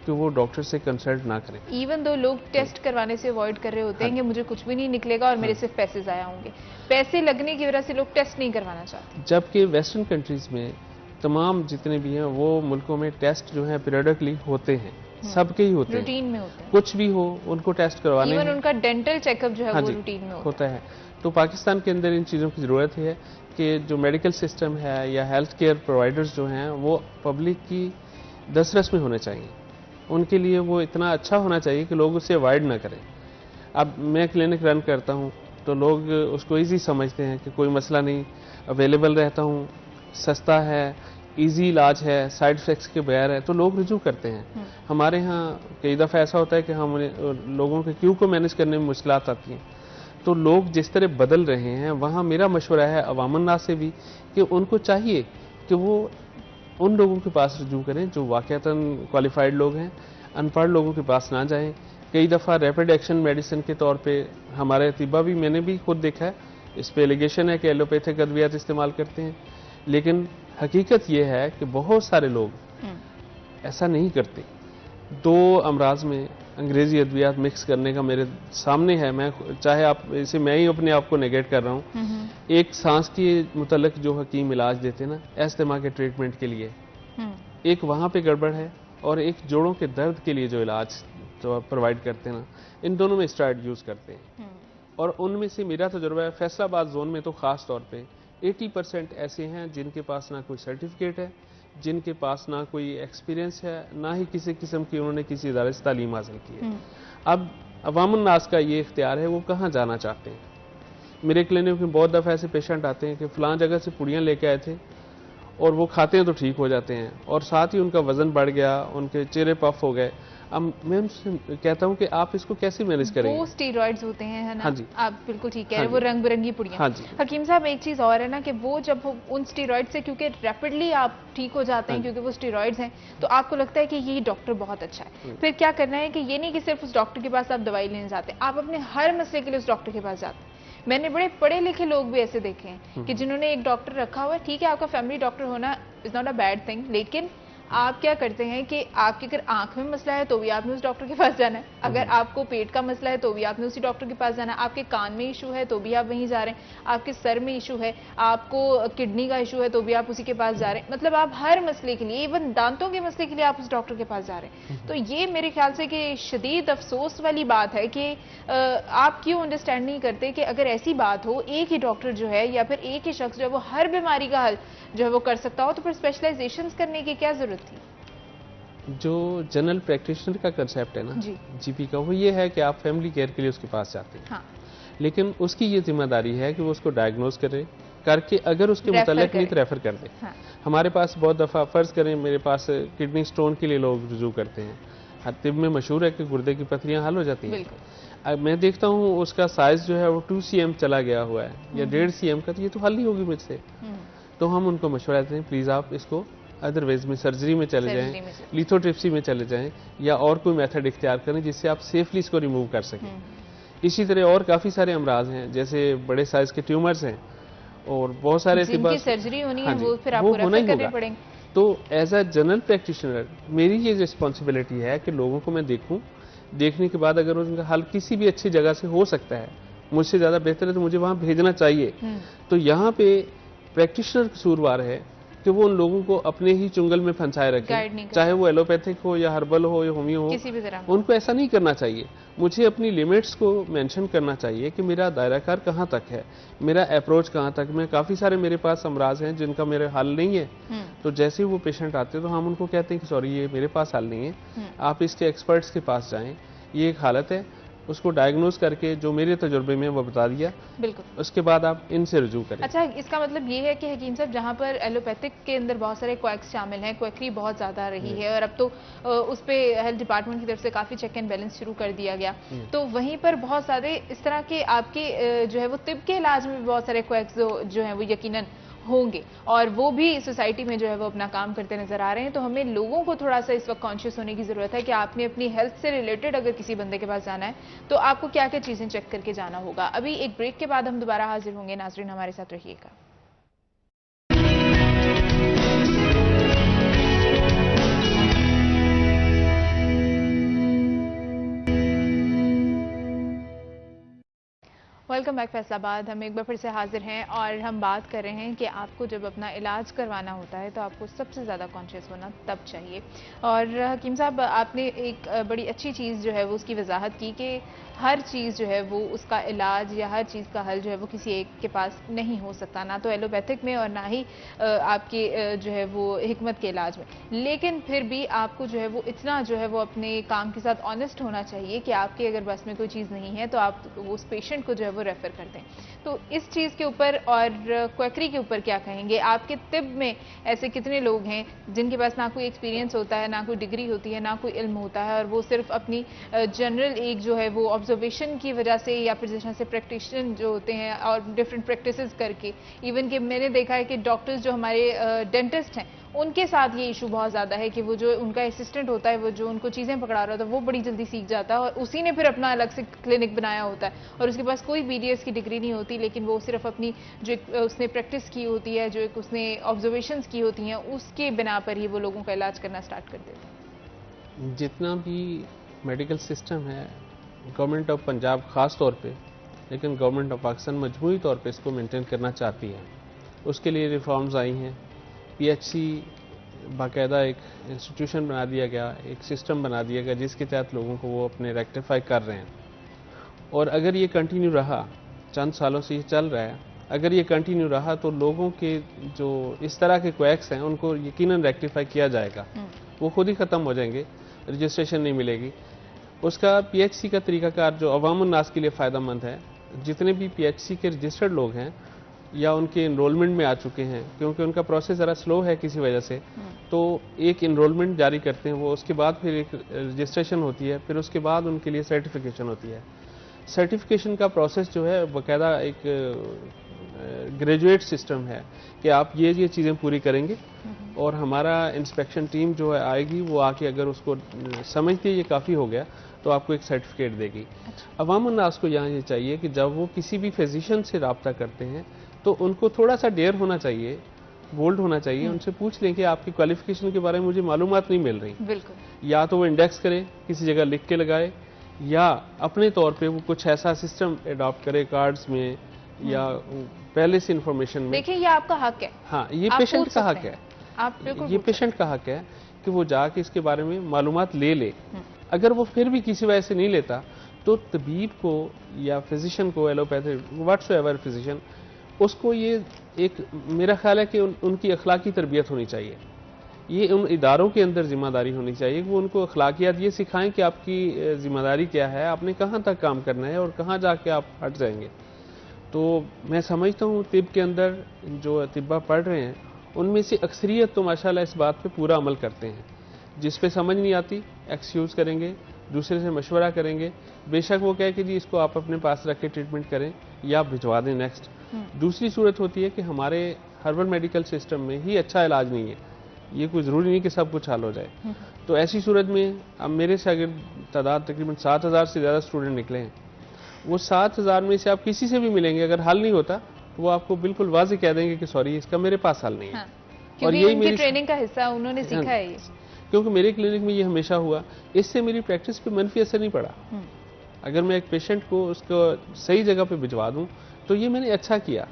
कि वो डॉक्टर से कंसल्ट ना करें। इवन दो लोग टेस्ट करवाने से अवॉइड कर रहे होते हैं कि मुझे कुछ भी नहीं निकलेगा और मेरे सिर्फ पैसे ज़ाया होंगे। पैसे लगने की वजह से लोग टेस्ट नहीं करवाना चाहते। जबकि वेस्टर्न कंट्रीज़ में तमाम जितने भी हैं वो मुल्कों में टेस्ट जो हैं पीरियडिकली होते हैं, सबके ही होते हैं, रूटीन में होते हैं। कुछ भी हो उनको टेस्ट करवाने इवन उनका डेंटल चेकअप जो है वो रूटीन में होता है। तो पाकिस्तान के अंदर इन चीज़ों की ज़रूरत है कि जो मेडिकल सिस्टम है या हेल्थ केयर प्रोवाइडर्स जो हैं वो पब्लिक की दस्तरस में होने चाहिए। उनके लिए वो इतना अच्छा होना चाहिए कि लोग उसे अवॉइड ना करें। अब मैं क्लिनिक रन करता हूँ तो लोग उसको ईजी समझते हैं कि कोई मसला नहीं, अवेलेबल रहता हूँ, सस्ता है, इजी इलाज है, साइड इफेक्ट्स के बगैर है, तो लोग रुजू करते हैं। हमारे यहाँ कई दफ़ा ऐसा होता है कि हम लोगों के क्यू को मैनेज करने में मुश्किलात आती हैं। तो लोग जिस तरह बदल रहे हैं, वहाँ मेरा मशवरा है अवामन नास से भी कि उनको चाहिए कि वो उन लोगों के पास रुजू करें जो वाक़तन क्वालिफाइड लोग हैं, अनपढ़ लोगों के पास ना जाएं। कई दफ़ा रैपिड एक्शन मेडिसिन के तौर पे हमारे अतीबा भी, मैंने भी खुद देखा है, इस पे एलिगेशन है कि एलोपैथिक अद्वियात इस्तेमाल करते हैं, लेकिन हकीकत ये है कि बहुत सारे लोग ऐसा नहीं करते। दो अमराज में अंग्रेजी अद्वियात मिक्स करने का मेरे सामने है, मैं चाहे आप इसे मैं ही अपने आप को नेगेट कर रहा हूँ। एक सांस के मुतल्लिक जो हकीम इलाज देते हैं ना अस्थमा के ट्रीटमेंट के लिए, एक वहाँ पे गड़बड़ है, और एक जोड़ों के दर्द के लिए जो इलाज जो प्रोवाइड करते हैं ना, इन दोनों में स्टेरॉइड यूज़ करते हैं। और उनमें से मेरा तजुर्बा है फैसलाबाद जोन में तो ख़ास तौर पे 80% ऐसे हैं जिनके पास ना कोई सर्टिफिकेट है, जिनके पास ना कोई एक्सपीरियंस है, ना ही किसी किस्म की उन्होंने किसी इदारे से तालीम हासिल की है। अब अवामुन नास का ये इख्तियार है वो कहाँ जाना चाहते हैं। मेरे क्लिनिक में बहुत दफ़ा ऐसे पेशेंट आते हैं कि फ़लाँ जगह से पुड़ियाँ लेके आए थे और वो खाते हैं तो ठीक हो जाते हैं, और साथ ही उनका वज़न बढ़ गया, उनके चेहरे पफ हो गए। अब मैं उनसे कहता हूँ कि आप इसको कैसे मैनेज करेंगे? वो स्टीरॉइड्स होते हैं, है ना? हाँ जी, आप बिल्कुल ठीक कह रहे हैं, वो रंग बिरंगी पुड़ियाँ। हाँ जी। हकीम साहब, एक चीज़ और है ना कि वो जब उन स्टीरॉइड से क्योंकि रैपिडली आप ठीक हो जाते हैं क्योंकि वो स्टीरॉइड्स हैं, तो आपको लगता है कि ये डॉक्टर बहुत अच्छा है। फिर क्या करना है कि ये नहीं कि सिर्फ उस डॉक्टर के पास आप दवाई लेने जाते हैं, आप अपने हर मसले के लिए उस डॉक्टर के पास जाते हैं। मैंने बड़े पढ़े लिखे लोग भी ऐसे देखे हैं कि जिन्होंने एक डॉक्टर रखा हुआ है। ठीक है, आपका फैमिली डॉक्टर होना is not a bad thing, लेकिन आप क्या करते हैं कि आपके अगर आंख में मसला है तो भी आपने उस डॉक्टर के पास जाना है, अगर आपको पेट का मसला है तो भी आपने उसी डॉक्टर के पास जाना है, आपके कान में इशू है तो भी आप वहीं जा रहे हैं, आपके सर में इशू है, आपको किडनी का इशू है तो भी आप उसी के पास जा रहे हैं। मतलब आप हर मसले के लिए, इवन दांतों के मसले के लिए आप उस डॉक्टर के पास जा रहे हैं। तो ये मेरे ख्याल से कि शदीद अफसोस वाली बात है कि आप क्यों अंडरस्टैंड नहीं करते कि अगर ऐसी बात हो, एक ही डॉक्टर जो है या फिर एक ही शख्स जो है वो हर बीमारी का हल जो है वो कर सकता हो, तो फिर स्पेशलाइजेशन करने की क्या जरूरत थी? जो जनरल प्रैक्टिशनर का कंसेप्ट है ना जीपी का, वो ये है कि आप फैमिली केयर के लिए उसके पास जाते हैं। हाँ। लेकिन उसकी ये जिम्मेदारी है कि वो उसको डायग्नोज करे, करके अगर उसके मुताल्लिक नहीं तो रेफर कर दे। हाँ। हमारे पास बहुत दफ़ा फ़र्ज़ करें मेरे पास किडनी स्टोन के लिए लोग रुजू करते हैं, हर तिब में मशहूर है कि गुर्दे की पथरियाँ हल हो जाती हैं। अब मैं देखता हूँ उसका साइज़ जो है वो 2 cm चला गया हुआ है या 1.5 cm का, तो ये तो हल नहीं होगी मुझसे। तो हम उनको मशवरा देते हैं प्लीज़ आप इसको अदरवाइज में सर्जरी में चले जाएं, लिथोट्रिप्सी में चले जाएं, या और कोई मेथड इख्तियार करें जिससे आप सेफली इसको रिमूव कर सकें। इसी तरह और काफ़ी सारे अमराज हैं, जैसे बड़े साइज के ट्यूमर्स हैं और बहुत सारे सर्जरी होनी है, वो फिर आपको रेफर करने पड़ेंगे। तो एज अ जनरल प्रैक्टिशनर मेरी ये रिस्पॉन्सिबिलिटी है कि लोगों को मैं देखूं, देखने के बाद अगर उनका हल किसी भी अच्छी जगह से हो सकता है, मुझसे ज़्यादा बेहतर है, तो मुझे वहाँ भेजना चाहिए। तो यहाँ पे प्रैक्टिशनर कसूरवार है कि वो उन लोगों को अपने ही चुंगल में फंसाए रखे, चाहे वो एलोपैथिक हो या हर्बल हो या होम्यो हो, किसी भी तरह उनको ऐसा नहीं करना चाहिए। मुझे अपनी लिमिट्स को मेंशन करना चाहिए कि मेरा दायराकार कहाँ तक है, मेरा अप्रोच कहाँ तक। मैं काफ़ी सारे मेरे पास अमराज हैं जिनका मेरे हल नहीं है, तो जैसे ही वो पेशेंट आते हैं तो हम उनको कहते हैं कि सॉरी ये मेरे पास हल नहीं है, आप इसके एक्सपर्ट्स के पास जाएं, ये एक हालत है, उसको डायग्नोज करके जो मेरे तजुर्बे में वो बता दिया, बिल्कुल, उसके बाद आप इनसे रुजू करें। अच्छा, इसका मतलब ये है कि हकीम साहब जहाँ पर एलोपैथिक के अंदर बहुत सारे क्वैक्स शामिल हैं, क्वैकरी बहुत ज़्यादा रही है और अब तो उस पे हेल्थ डिपार्टमेंट की तरफ से काफ़ी चेक एंड बैलेंस शुरू कर दिया गया, तो वहीं पर बहुत सारे इस तरह के आपके जो है वो तिब के इलाज में भी बहुत सारे क्वैक्स जो हैं वो यकीनन होंगे और वो भी सोसाइटी में जो है वो अपना काम करते नजर आ रहे हैं। तो हमें लोगों को थोड़ा सा इस वक्त कॉन्शियस होने की जरूरत है कि आपने अपनी हेल्थ से रिलेटेड अगर किसी बंदे के पास जाना है तो आपको क्या क्या चीजें चेक करके जाना होगा। अभी एक ब्रेक के बाद हम दोबारा हाजिर होंगे, नाजरीन हमारे साथ रहिएगा। Welcome back Faisalabad. हम एक बार फिर से हाजिर हैं और हम बात कर रहे हैं कि आपको जब अपना इलाज करवाना होता है तो आपको सबसे ज़्यादा कॉन्शियस होना तब चाहिए। और हकीम साहब, आपने एक बड़ी अच्छी चीज़ जो है वो उसकी वजाहत की कि हर चीज़ जो है वो उसका इलाज या हर चीज़ का हल जो है वो किसी एक के पास नहीं हो सकता, ना तो एलोपैथिक में और ना ही आपके जो है वो हिकमत के इलाज में। लेकिन फिर भी आपको जो है वो इतना जो है वो अपने काम के साथ ऑनेस्ट होना चाहिए कि आपके अगर बस में कोई चीज़ नहीं है तो आप उस पेशेंट को जो है वो रेफर कर दें। तो इस चीज़ के ऊपर और क्वैकरी के ऊपर क्या कहेंगे? आपके तिब में ऐसे कितने लोग हैं जिनके पास ना कोई एक्सपीरियंस होता है, ना कोई डिग्री होती है, ना कोई इल्म होता है और वो सिर्फ अपनी जनरल एक जो है वो ऑब्जर्वेशन की वजह से या फिर जिस तरह से प्रैक्टिशनर जो होते हैं और डिफरेंट प्रैक्टिसेस करके, इवन कि मैंने देखा है कि डॉक्टर्स जो हमारे डेंटिस्ट हैं उनके साथ ये इशू बहुत ज़्यादा है कि वो जो उनका असिस्टेंट होता है वो जो उनको चीज़ें पकड़ा रहा होता है वो बड़ी जल्दी सीख जाता है और उसी ने फिर अपना अलग से क्लिनिक बनाया होता है और उसके पास कोई BDS की डिग्री नहीं होती, लेकिन वो सिर्फ अपनी जो उसने प्रैक्टिस की होती है, जो एक उसने ऑब्जर्वेशंस की होती हैं, उसके बिना पर ही वो लोगों का इलाज करना स्टार्ट कर देता है। जितना भी मेडिकल सिस्टम है, गवर्नमेंट ऑफ पंजाब ख़ास तौर पे, लेकिन गवर्नमेंट ऑफ पाकिस्तान मजमूई तौर पे इसको मेंटेन करना चाहती है। उसके लिए रिफॉर्म्स आई हैं। PHC बाकायदा एक इंस्टीट्यूशन बना दिया गया, एक सिस्टम बना दिया गया जिसके तहत लोगों को वो अपने रेक्टिफाई कर रहे हैं। और अगर ये कंटिन्यू रहा, चंद सालों से ये चल रहा है, अगर ये कंटिन्यू रहा तो लोगों के जो इस तरह के क्वैक्स हैं उनको यकीनन रेक्टिफाई किया जाएगा, वो खुद ही ख़त्म हो जाएंगे, रजिस्ट्रेशन नहीं मिलेगी। उसका PHC का तरीकाकार जो अवाम उन्नास के लिए फ़ायदा मंद है, जितने भी PHC के रजिस्टर्ड लोग हैं या उनके इनरोलमेंट में आ चुके हैं, क्योंकि उनका प्रोसेस ज़रा स्लो है किसी वजह से, तो एक इनरोलमेंट जारी करते हैं वो, उसके बाद फिर एक रजिस्ट्रेशन होती है, फिर उसके बाद उनके लिए सर्टिफिकेशन होती है। सर्टिफिकेशन का प्रोसेस जो है बाकायदा एक ग्रेजुएट सिस्टम है कि आप ये चीज़ें पूरी करेंगे और हमारा इंस्पेक्शन टीम जो है आएगी, वो आके अगर उसको समझती है ये काफ़ी हो गया तो आपको एक सर्टिफिकेट देगी। अवाम उन्नास को यहाँ ये चाहिए कि जब वो किसी भी फिजिशियन से रब्ता करते हैं तो उनको थोड़ा सा डेयर होना चाहिए, बोल्ड होना चाहिए, उनसे पूछ लें कि आपकी क्वालिफिकेशन के बारे में मुझे मालूमात नहीं मिल रही। बिल्कुल। या तो वो इंडेक्स करें, किसी जगह लिख के लगाए, या अपने तौर पे वो कुछ ऐसा सिस्टम अडॉप्ट करे कार्ड्स में या पहले से इंफॉर्मेशन में। देखिए, ये आपका हक है। हाँ, ये पेशेंट का हक है। आप ये पेशेंट का हक है कि वो जाके इसके बारे में मालूमात ले ले। अगर वो फिर भी किसी वजह से नहीं लेता तो तबीब को या फिजिशियन को, एलोपैथी व्हाट्सएवर फिजिशियन, उसको ये एक, मेरा ख्याल है कि उनकी अखलाकी तरबियत होनी चाहिए। ये उन इदारों के अंदर जिम्मेदारी होनी चाहिए कि वो उनको अखलाकियात ये सिखाएं कि आपकी जिम्मेदारी क्या है, आपने कहाँ तक काम करना है और कहाँ जाके आप हट जाएंगे। तो मैं समझता हूँ तिब के अंदर जो तिब्बा पढ़ रहे हैं उनमें से अक्सरियत तो माशाल्लाह इस बात पे पूरा अमल करते हैं। जिस पे समझ नहीं आती एक्सक्यूज़ करेंगे, दूसरे से मशवरा करेंगे, बेशक वो कहे कि जी इसको आप अपने पास रख के ट्रीटमेंट करें या भिजवा दें नेक्स्ट। दूसरी सूरत होती है कि हमारे हर्बल मेडिकल सिस्टम में ही अच्छा इलाज नहीं है, ये कोई ज़रूरी नहीं कि सब कुछ हल हो जाए। तो ऐसी सूरत में अब मेरे से अगर तादाद तकरीबन 7000 से ज़्यादा स्टूडेंट निकले हैं, वो 7000 में से आप किसी से भी मिलेंगे, अगर हल नहीं होता तो वो आपको बिल्कुल वाज़े कह देंगे कि सॉरी इसका मेरे पास हल नहीं है। और यही मेरी ट्रेनिंग का हिस्सा, उन्होंने सीखा है ये। क्योंकि मेरे क्लिनिक में ये हमेशा हुआ, इससे मेरी प्रैक्टिस पे मनफी असर नहीं पड़ा। अगर मैं एक पेशेंट को उसको सही जगह पे भिजवा दूं तो ये मैंने अच्छा किया,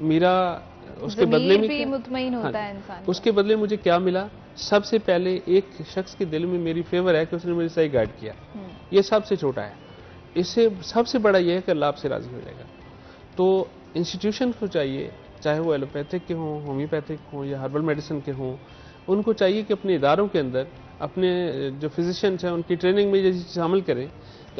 मेरा उसके बदले में भी मुतमईन होता है इंसान। उसके बदले मुझे क्या मिला? सबसे पहले एक शख्स के दिल में मेरी फेवर है कि उसने मुझे सही गाइड किया, ये सबसे छोटा है। इससे सबसे बड़ा यह है कि अल्लाह आपसे राजी हो जाएगा। तो इंस्टीट्यूशन को चाहिए, चाहे वो एलोपैथिक के हों, होम्योपैथिक हों या हर्बल मेडिसिन के हों, उनको चाहिए कि अपने इदारों के अंदर अपने जो फिजिशियंस हैं उनकी ट्रेनिंग में ये शामिल करें,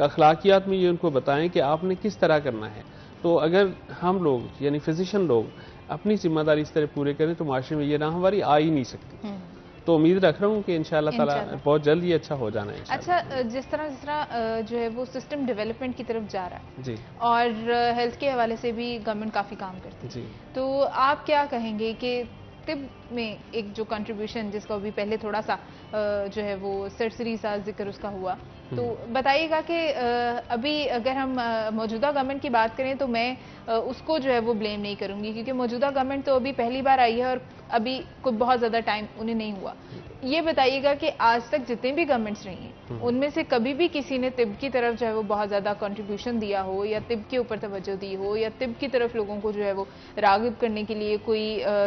अखलाकियात में ये उनको बताएं कि आपने किस तरह करना है। तो अगर हम लोग यानी फिजिशियन लोग अपनी जिम्मेदारी इस तरह पूरे करें तो माशरे में ये नाहवारी आ ही नहीं सकती। तो उम्मीद रख रहा हूँ कि इंशाअल्लाह ताला बहुत जल्द ये अच्छा हो जाना है। अच्छा, जिस तरह जो है वो सिस्टम डेवलपमेंट की तरफ जा रहा है जी, और हेल्थ के हवाले से भी गवर्नमेंट काफ़ी काम करती है जी, तो आप क्या कहेंगे कि तिब में एक जो कंट्रीब्यूशन जिसका अभी पहले थोड़ा सा जो है वो सरसरी सा जिक्र उसका हुआ, तो बताइएगा कि अभी अगर हम मौजूदा गवर्नमेंट की बात करें तो मैं उसको जो है वो ब्लेम नहीं करूंगी, क्योंकि मौजूदा गवर्नमेंट तो अभी पहली बार आई है और अभी कोई बहुत ज़्यादा टाइम उन्हें नहीं हुआ। ये बताइएगा कि आज तक जितने भी गवर्नमेंट्स रही हैं उनमें से कभी भी किसी ने तिब की तरफ जो है वो बहुत ज़्यादा कंट्रीब्यूशन दिया हो या तिब के ऊपर तवज्जो दी हो या तिब की तरफ लोगों को जो है वो राग़िब करने के लिए कोई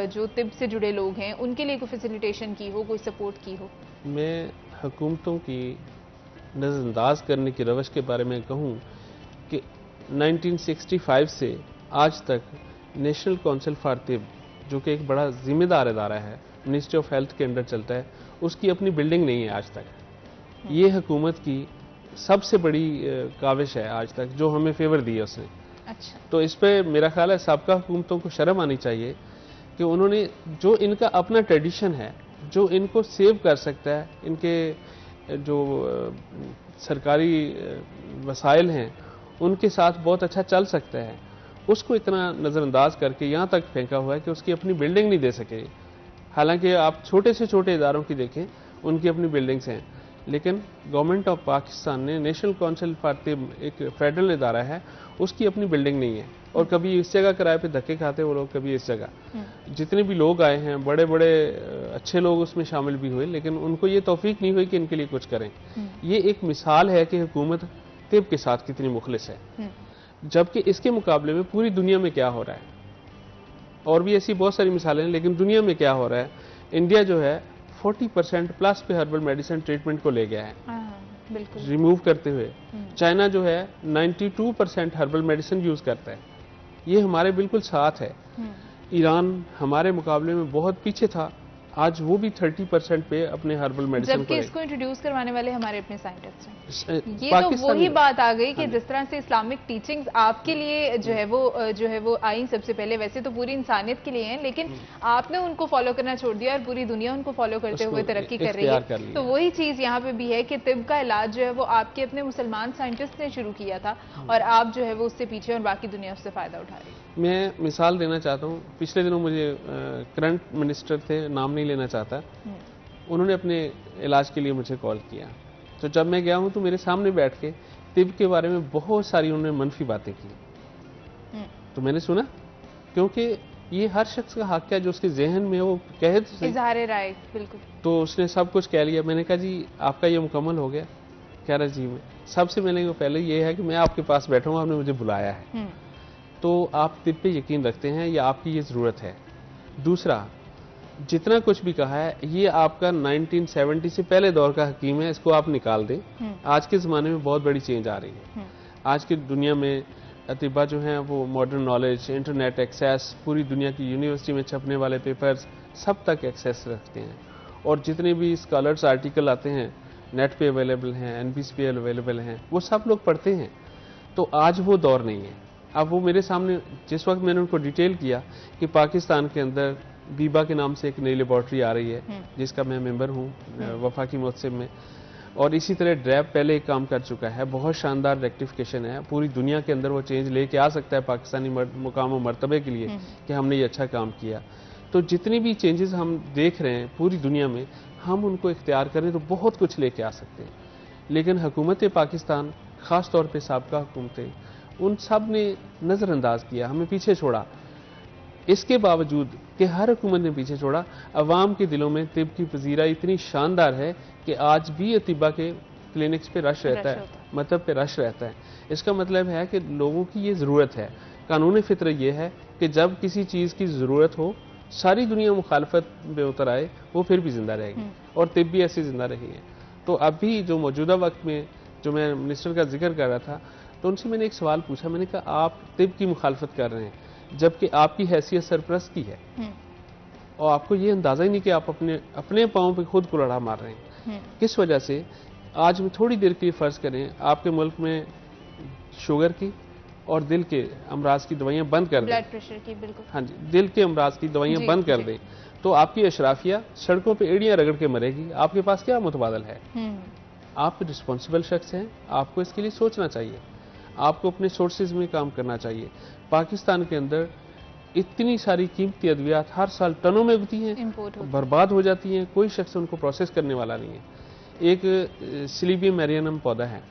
जो तिब से जुड़े लोग हैं उनके लिए कोई फैसिलिटेशन की हो, कोई सपोर्ट की हो? मैं हुकूमतों की नज़रअंदाज करने की रवश के बारे में कहूँ कि 1965 से आज तक नेशनल काउंसिल फॉर तिब, जो कि एक बड़ा जिम्मेदार इदारा है, मिनिस्ट्री ऑफ हेल्थ के अंडर चलता है, उसकी अपनी बिल्डिंग नहीं है आज तक। ये हुकूमत की सबसे बड़ी काविश है आज तक जो हमें फेवर दी है उसने। अच्छा, तो इस पे मेरा ख्याल है सबका हुकूमतों को शर्म आनी चाहिए कि उन्होंने जो इनका अपना ट्रेडिशन है, जो इनको सेव कर सकता है, इनके जो सरकारी वसाइल हैं उनके साथ बहुत अच्छा चल सकता है, उसको इतना नज़रअंदाज करके यहाँ तक फेंका हुआ है कि उसकी अपनी बिल्डिंग नहीं दे सके। हालांकि आप छोटे से छोटे इदारों की देखें, उनकी अपनी बिल्डिंग्स हैं, लेकिन गवर्नमेंट ऑफ पाकिस्तान ने नेशनल काउंसिल फॉर तिब एक फेडरल इदारा है, उसकी अपनी बिल्डिंग नहीं है और कभी इस जगह किराए पे धक्के खाते वो लोग, कभी इस जगह। जितने भी लोग आए हैं बड़े बड़े अच्छे लोग उसमें शामिल भी हुए, लेकिन उनको ये तौफीक नहीं हुई कि इनके लिए कुछ करें। ये एक मिसाल है कि हुकूमत तिब के साथ कितनी मुखलिस है, जबकि इसके मुकाबले में पूरी दुनिया में क्या हो रहा है। और भी ऐसी बहुत सारी मिसालें हैं, लेकिन दुनिया में क्या हो रहा है, इंडिया जो है 40% प्लस पे हर्बल मेडिसिन ट्रीटमेंट को ले गया है, बिल्कुल रिमूव करते हुए। चाइना जो है 92% हर्बल मेडिसिन यूज करता है, ये हमारे बिल्कुल साथ है। ईरान हमारे मुकाबले में बहुत पीछे था, आज वो भी 30% पे अपने हर्बल मेडिसिन को, जबकि इसको इंट्रोड्यूस करवाने वाले हमारे अपने साइंटिस्ट हैं। ये तो वही बात आ गई कि जिस तरह से इस्लामिक टीचिंग्स आपके लिए जो है वो आई सबसे पहले, वैसे तो पूरी इंसानियत के लिए हैं, लेकिन आपने उनको फॉलो करना छोड़ दिया और पूरी दुनिया उनको फॉलो करते हुए तरक्की कर रही है। तो वही चीज यहाँ पे भी है कि तिब का इलाज जो है वो आपके अपने मुसलमान साइंटिस्ट ने शुरू किया था और आप जो है वो उससे पीछे और बाकी दुनिया उससे फायदा उठा रही है। मैं मिसाल देना चाहता हूँ, पिछले दिनों मुझे करंट मिनिस्टर थे, नाम नहीं लेना चाहता, उन्होंने अपने इलाज के लिए मुझे कॉल किया। तो जब मैं गया हूँ तो मेरे सामने बैठ के तिब के बारे में बहुत सारी उन्होंने मनफी बातें की। तो मैंने सुना, क्योंकि ये हर शख्स का हक है जो उसके जहन में वो कहे तो सही, इज़हार राय। बिल्कुल। तो उसने सब कुछ कह लिया। मैंने कहा जी आपका ये मुकम्मल हो गया? कह रहा जी मैं सबसे पहले ये है कि मैं आपके पास बैठा हूँ, आपने मुझे बुलाया है, तो आप तिब पे यकीन रखते हैं या आपकी ये ज़रूरत है? दूसरा, जितना कुछ भी कहा है ये आपका 1970 से पहले दौर का हकीम है, इसको आप निकाल दें। आज के ज़माने में बहुत बड़ी चेंज आ रही है। आज की दुनिया में अतिबा जो हैं वो मॉडर्न नॉलेज, इंटरनेट एक्सेस, पूरी दुनिया की यूनिवर्सिटी में छपने वाले पेपर्स सब तक एक्सेस रखते हैं, और जितने भी स्कॉलर्स आर्टिकल आते हैं नेट पे अवेलेबल हैं, NPC पे अवेलेबल हैं, वो सब लोग पढ़ते हैं। तो आज वो दौर नहीं है। अब वो मेरे सामने, जिस वक्त मैंने उनको डिटेल किया कि पाकिस्तान के अंदर बीबा के नाम से एक नई लेबॉर्ट्री आ रही है जिसका मैं मेंबर हूँ वफाकी मोहसिब में, और इसी तरह ड्रैब पहले एक काम कर चुका है, बहुत शानदार रेक्टिफिकेशन है, पूरी दुनिया के अंदर वो चेंज लेके आ सकता है पाकिस्तानी मुकाम और मर्तबे के लिए कि हमने ये अच्छा काम किया। तो जितनी भी चेंजेस हम देख रहे हैं पूरी दुनिया में, हम उनको इख्तियार करें तो बहुत कुछ लेके आ सकते हैं। लेकिन हुकूमत पाकिस्तान, ख़ास तौर पर साबका हुकूमतें, उन सब ने नज़रअंदाज किया, हमें पीछे छोड़ा। इसके बावजूद कि हर हुकूमत ने पीछे छोड़ा, अवाम के दिलों में तिब की पजीरा इतनी शानदार है कि आज भी अतिबा के क्लिनिक्स पे रश रहता है, मतलब पे रश रहता है। इसका मतलब है कि लोगों की ये ज़रूरत है कानूनी फितरत ये है कि जब किसी चीज़ की ज़रूरत हो, सारी दुनिया मुखालफत में उतर आए, वो फिर भी जिंदा रहेगी और तिब भी ऐसी जिंदा रही है। तो अभी जो मौजूदा वक्त में जो मैं मिनिस्टर का जिक्र कर रहा था, तो उनसे मैंने एक सवाल पूछा, मैंने कहा आप तिब की मुखालफत कर रहे हैं जबकि आपकी हैसियत सरपरस्त की है और आपको ये अंदाजा ही नहीं कि आप अपने पाँव पे खुद कुल्हाड़ा मार रहे हैं। किस वजह से? आज में थोड़ी देर के लिए फर्ज करें आपके मुल्क में शुगर की और दिल के अमराज की दवाइयां बंद कर दें, ब्लड प्रेशर की, बिल्कुल, हाँ जी, दिल के अमराज की दवाइयां बंद कर दें, तो आपकी अशराफिया सड़कों पे एड़ियां रगड़ के मरेगी। आपके पास क्या मुतबादल है? आप रिस्पॉन्सिबल शख्स हैं, आपको इसके लिए सोचना चाहिए, आपको अपने सोर्सेज में काम करना चाहिए। पाकिस्तान के अंदर इतनी सारी कीमती अद्वियात हर साल टनों में उगती हैं, बर्बाद हो जाती हैं, कोई शख्स उनको प्रोसेस करने वाला नहीं है। एक सिलीबियम मैरियनम पौधा है,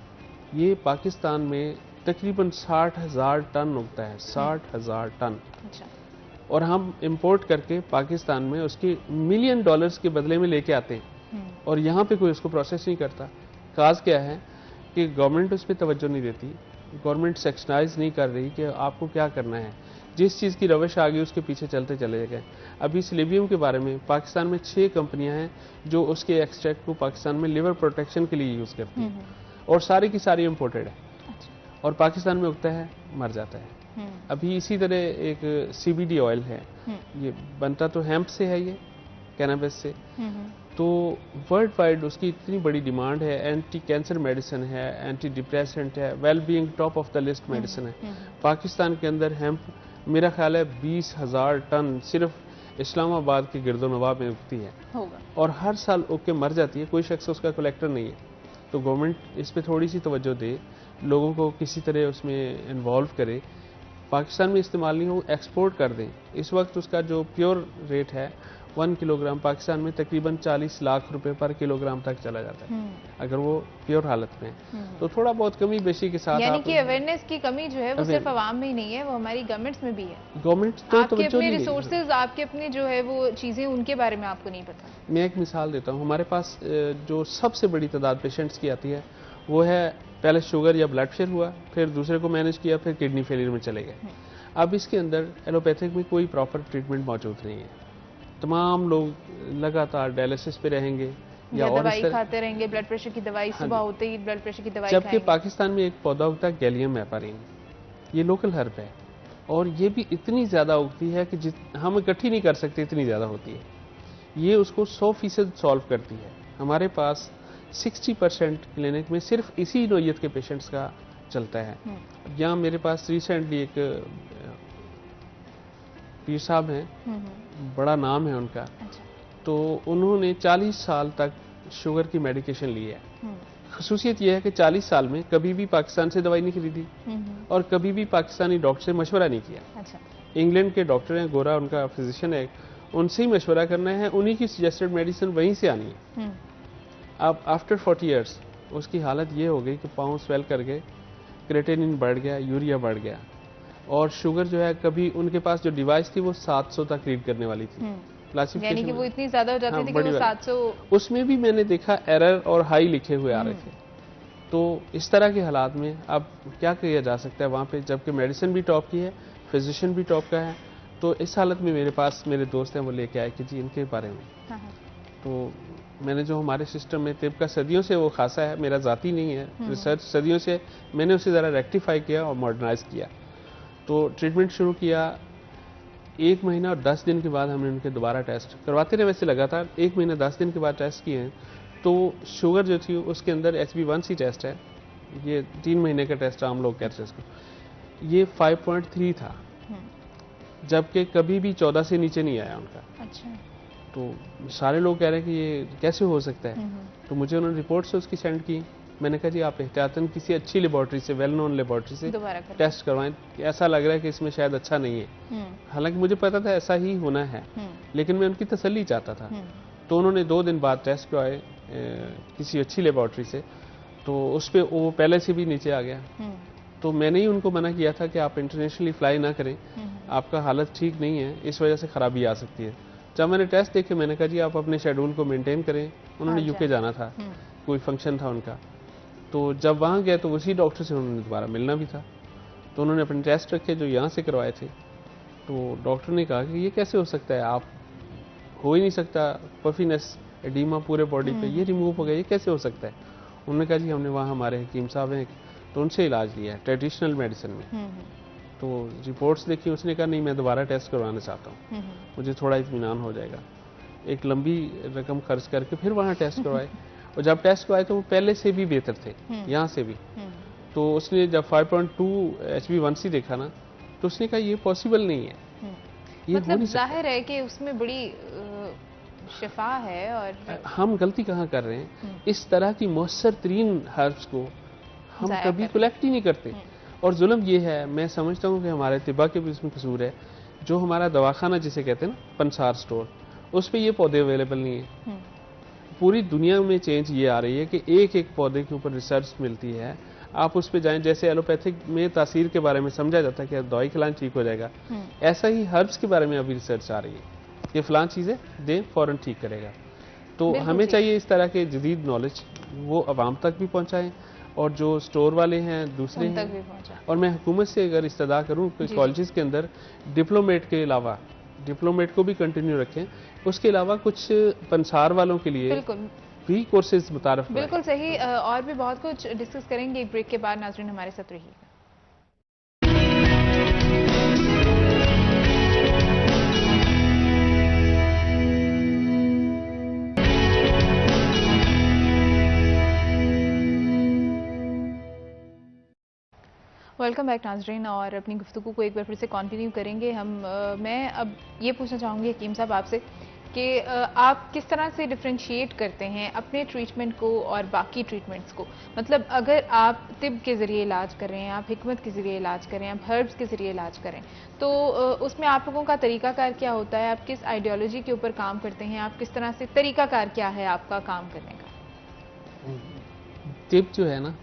ये पाकिस्तान में तकरीबन 60,000 टन उगता है, 60,000 टन। अच्छा। और हम इंपोर्ट करके पाकिस्तान में उसके $मिलियन के बदले में लेके आते हैं और यहाँ पे कोई उसको प्रोसेस नहीं करता। काज क्या है कि गवर्नमेंट उस पर तवज्जो नहीं देती, गवर्नमेंट सेक्शनाइज नहीं कर रही कि आपको क्या करना है। जिस चीज़ की रविश आ गई उसके पीछे चलते चले गए। अभी सिलीबियम के बारे में पाकिस्तान में 6 कंपनियां हैं जो उसके एक्सट्रैक्ट को पाकिस्तान में लिवर प्रोटेक्शन के लिए यूज़ करती हैं और सारी की सारी इम्पोर्टेड है। अच्छा। और पाकिस्तान में उगता है, मर जाता है। अभी इसी तरह एक CBD ऑयल है, ये बनता तो हेम्प से है, ये कैनाबिस से, तो वर्ल्ड वाइड उसकी इतनी बड़ी डिमांड है। एंटी कैंसर मेडिसिन है, एंटी डिप्रेसेंट है, well being top of the list medicine है। पाकिस्तान के अंदर हेम्प मेरा ख्याल है 20,000 टन सिर्फ इस्लामाबाद के गिरदोनवा में उगती है होगा। और हर साल उग के मर जाती है, कोई शख्स उसका कलेक्टर नहीं है। तो गवर्नमेंट इस पे थोड़ी सी तवज्जो दे, लोगों को किसी तरह उसमें इन्वॉल्व करे, पाकिस्तान में इस्तेमाल नहीं हो, एक्सपोर्ट कर दें। इस वक्त उसका जो प्योर रेट है 1 किलोग्राम पाकिस्तान में तकरीबन 40 लाख रुपए पर किलोग्राम तक चला जाता है अगर वो प्योर हालत में है। तो थोड़ा बहुत कमी बेशी के साथ, यानी कि अवेयरनेस की कमी जो है वो सिर्फ आवाम में ही नहीं है, वो हमारी गवर्नमेंट्स में भी है। गवर्नमेंट तो आपके अपने रिसोर्सेज, आपके अपने जो है वो चीजें, उनके बारे में आपको नहीं पता। मैं एक मिसाल देता हूँ, हमारे पास जो सबसे बड़ी तादाद पेशेंट्स की आती है वो है पहले शुगर या ब्लड प्रेशर हुआ, फिर दूसरे को मैनेज किया, फिर किडनी फेलियर में चले गए। अब इसके अंदर एलोपैथिक में कोई प्रॉपर ट्रीटमेंट मौजूद नहीं है। तमाम लोग लगातार डायलिसिस पे रहेंगे या दवाई खाते रहेंगे, ब्लड प्रेशर की दवाई, सुबह होते ही ब्लड प्रेशर की दवाई खाएंगे। जबकि पाकिस्तान में एक पौधा उगता है गैलियम हेपारिन, ये लोकल हर्ब है और ये भी इतनी ज़्यादा उगती है कि हम इकट्ठी नहीं कर सकते, इतनी ज़्यादा होती है। ये उसको 100% सॉल्व करती है। हमारे पास 60% क्लिनिक में सिर्फ इसी नोयत के पेशेंट्स का चलता है। यहाँ मेरे पास रिसेंटली एक पीर साहब हैं, बड़ा नाम है उनका। अच्छा। तो उन्होंने 40 साल तक शुगर की मेडिकेशन ली है। खसूसियत यह है कि 40 साल में कभी भी पाकिस्तान से दवाई नहीं खरीदी और कभी भी पाकिस्तानी डॉक्टर से मशवरा नहीं किया। अच्छा। इंग्लैंड के डॉक्टर हैं, गोरा उनका फिजिशियन है, उनसे ही मशवरा करना है, उन्हीं की सजेस्टेड मेडिसिन वहीं से आनी है। अब आफ्टर 40 ईयर्स उसकी हालत ये हो गई कि पाँव स्वेल कर गए, क्रेटेनिन बढ़ गया, यूरिया बढ़ गया और शुगर जो है, कभी उनके पास जो डिवाइस थी वो 700 तक रीड करने वाली थी। यानी कि वो इतनी ज्यादा हो जाती थी कि वो 700, उसमें भी मैंने देखा एरर और हाई लिखे हुए आ रहे थे। तो इस तरह के हालात में अब क्या किया जा सकता है वहाँ पे, जबकि मेडिसिन भी टॉप की है, फिजिशियन भी टॉप का है। तो इस हालत में मेरे पास मेरे दोस्त हैं, वो लेके आए कि जी इनके बारे में। तो मैंने जो हमारे सिस्टम में तिब का सदियों से वो खासा है, मेरा ज़ाती नहीं है, रिसर्च सदियों से, मैंने उसे ज़रा रेक्टिफाई किया और मॉडर्नाइज किया। तो ट्रीटमेंट शुरू किया। 1 महीना और 10 दिन के बाद हमने उनके दोबारा टेस्ट करवाते रहे, वैसे लगातार 1 महीना 10 दिन के बाद टेस्ट किए हैं। तो शुगर जो थी उसके अंदर HbA1c टेस्ट है, ये 3 महीने का टेस्ट आम लोग कहते हैं इसको, ये 5.3 था, जबकि कभी भी 14 से नीचे नहीं आया उनका। अच्छा। तो सारे लोग कह रहे हैं कि ये कैसे हो सकता है। तो मुझे उन्होंने रिपोर्ट्स उसकी सेंड की। मैंने कहा जी आप एहतियातन किसी अच्छी लेबॉर्ट्री से, वेल नोन लेबॉर्ट्री से टेस्ट करवाएं, ऐसा लग रहा है कि इसमें शायद अच्छा नहीं है। हालांकि मुझे पता था ऐसा ही होना है, लेकिन मैं उनकी तसल्ली चाहता था। तो उन्होंने 2 दिन बाद टेस्ट करवाए किसी अच्छी लेबॉर्ट्री से, तो उस पर वो पहले से भी नीचे आ गया। तो मैंने ही उनको मना किया था कि आप इंटरनेशनली फ्लाई ना करें, आपका हालत ठीक नहीं है, इस वजह से खराबी आ सकती है। जब मैंने टेस्ट देखे मैंने कहा जी आप अपने शेड्यूल को मेंटेन करें। उन्होंने यूके जाना था, कोई फंक्शन था उनका, तो जब वहाँ गए तो उसी डॉक्टर से उन्होंने दोबारा मिलना भी था। तो उन्होंने अपने टेस्ट रखे जो यहाँ से करवाए थे, तो डॉक्टर ने कहा कि ये कैसे हो सकता है, आप हो ही नहीं सकता, पफीनेस एडीमा पूरे बॉडी पे ये रिमूव हो गया, ये कैसे हो सकता है। उन्होंने कहा जी हमने वहाँ हमारे हकीम साहब हैं तो उनसे इलाज लिया है ट्रेडिशनल मेडिसिन में। तो रिपोर्ट्स देखी, उसने कहा नहीं मैं दोबारा टेस्ट करवाना चाहता हूँ, मुझे थोड़ा इत्मीनान हो जाएगा। एक लंबी रकम खर्च करके फिर वहाँ टेस्ट करवाए और जब टेस्ट करवाए तो वो पहले से भी बेहतर थे, यहाँ से भी। तो उसने जब 5.2 HbA1c देखा ना, तो उसने कहा ये पॉसिबल नहीं है, ये मतलब जाहिर है कि उसमें बड़ी शिफा है। और हम गलती कहाँ कर रहे हैं, इस तरह की मौसर तरीन हर्ब्स को हम कभी कलेक्ट ही नहीं करते। और जुल्म ये है, मैं समझता हूँ कि हमारे तिब्बा के भी इसमें कसूर है। जो हमारा दवाखाना जिसे कहते हैं ना, पंसार स्टोर, उस पर ये पौधे अवेलेबल नहीं है। पूरी दुनिया में चेंज ये आ रही है कि एक एक पौधे के ऊपर रिसर्च मिलती है, आप उस पर जाएं। जैसे एलोपैथिक में तासीर के बारे में समझा जाता है कि दवाई खिलाएं ठीक हो जाएगा, ऐसा ही हर्ब्स के बारे में अभी रिसर्च आ रही है कि फलां चीज़ें दें फौरन ठीक करेगा। तो हमें चाहिए इस तरह के जदीद नॉलेज वो अवाम तक भी पहुँचाएँ, और जो स्टोर वाले हैं दूसरे हैं। और मैं हुकूमत से अगर इस्तदा करूँ कि कॉलेजेस के अंदर डिप्लोमेट के अलावा, डिप्लोमेट को भी कंटिन्यू रखें, उसके अलावा कुछ पंसार वालों के लिए भी कोर्सेज मुतारफ। बिल्कुल सही। और भी बहुत कुछ डिस्कस करेंगे एक ब्रेक के बाद। नाज़रीन हमारे साथ रहिएगा। वेलकम बैक नाज़रीन, और अपनी गुफ्तगू को एक बार फिर से कंटिन्यू करेंगे हम। मैं अब ये पूछना चाहूँगी हकीम साहब आपसे कि आप किस तरह से डिफ्रेंशिएट करते हैं अपने ट्रीटमेंट को और बाकी ट्रीटमेंट्स को। मतलब अगर आप तिब के ज़रिए इलाज कर रहे हैं, आप हिकमत के ज़रिए इलाज कर रहे हैं, आप हर्ब्स के ज़रिए इलाज करें, तो उसमें आप लोगों का तरीकाकार क्या होता है, आप किस आइडियोलॉजी के ऊपर काम करते हैं, आप किस तरह से, तरीकाकार क्या है आपका काम करने का? तिब जो है ना,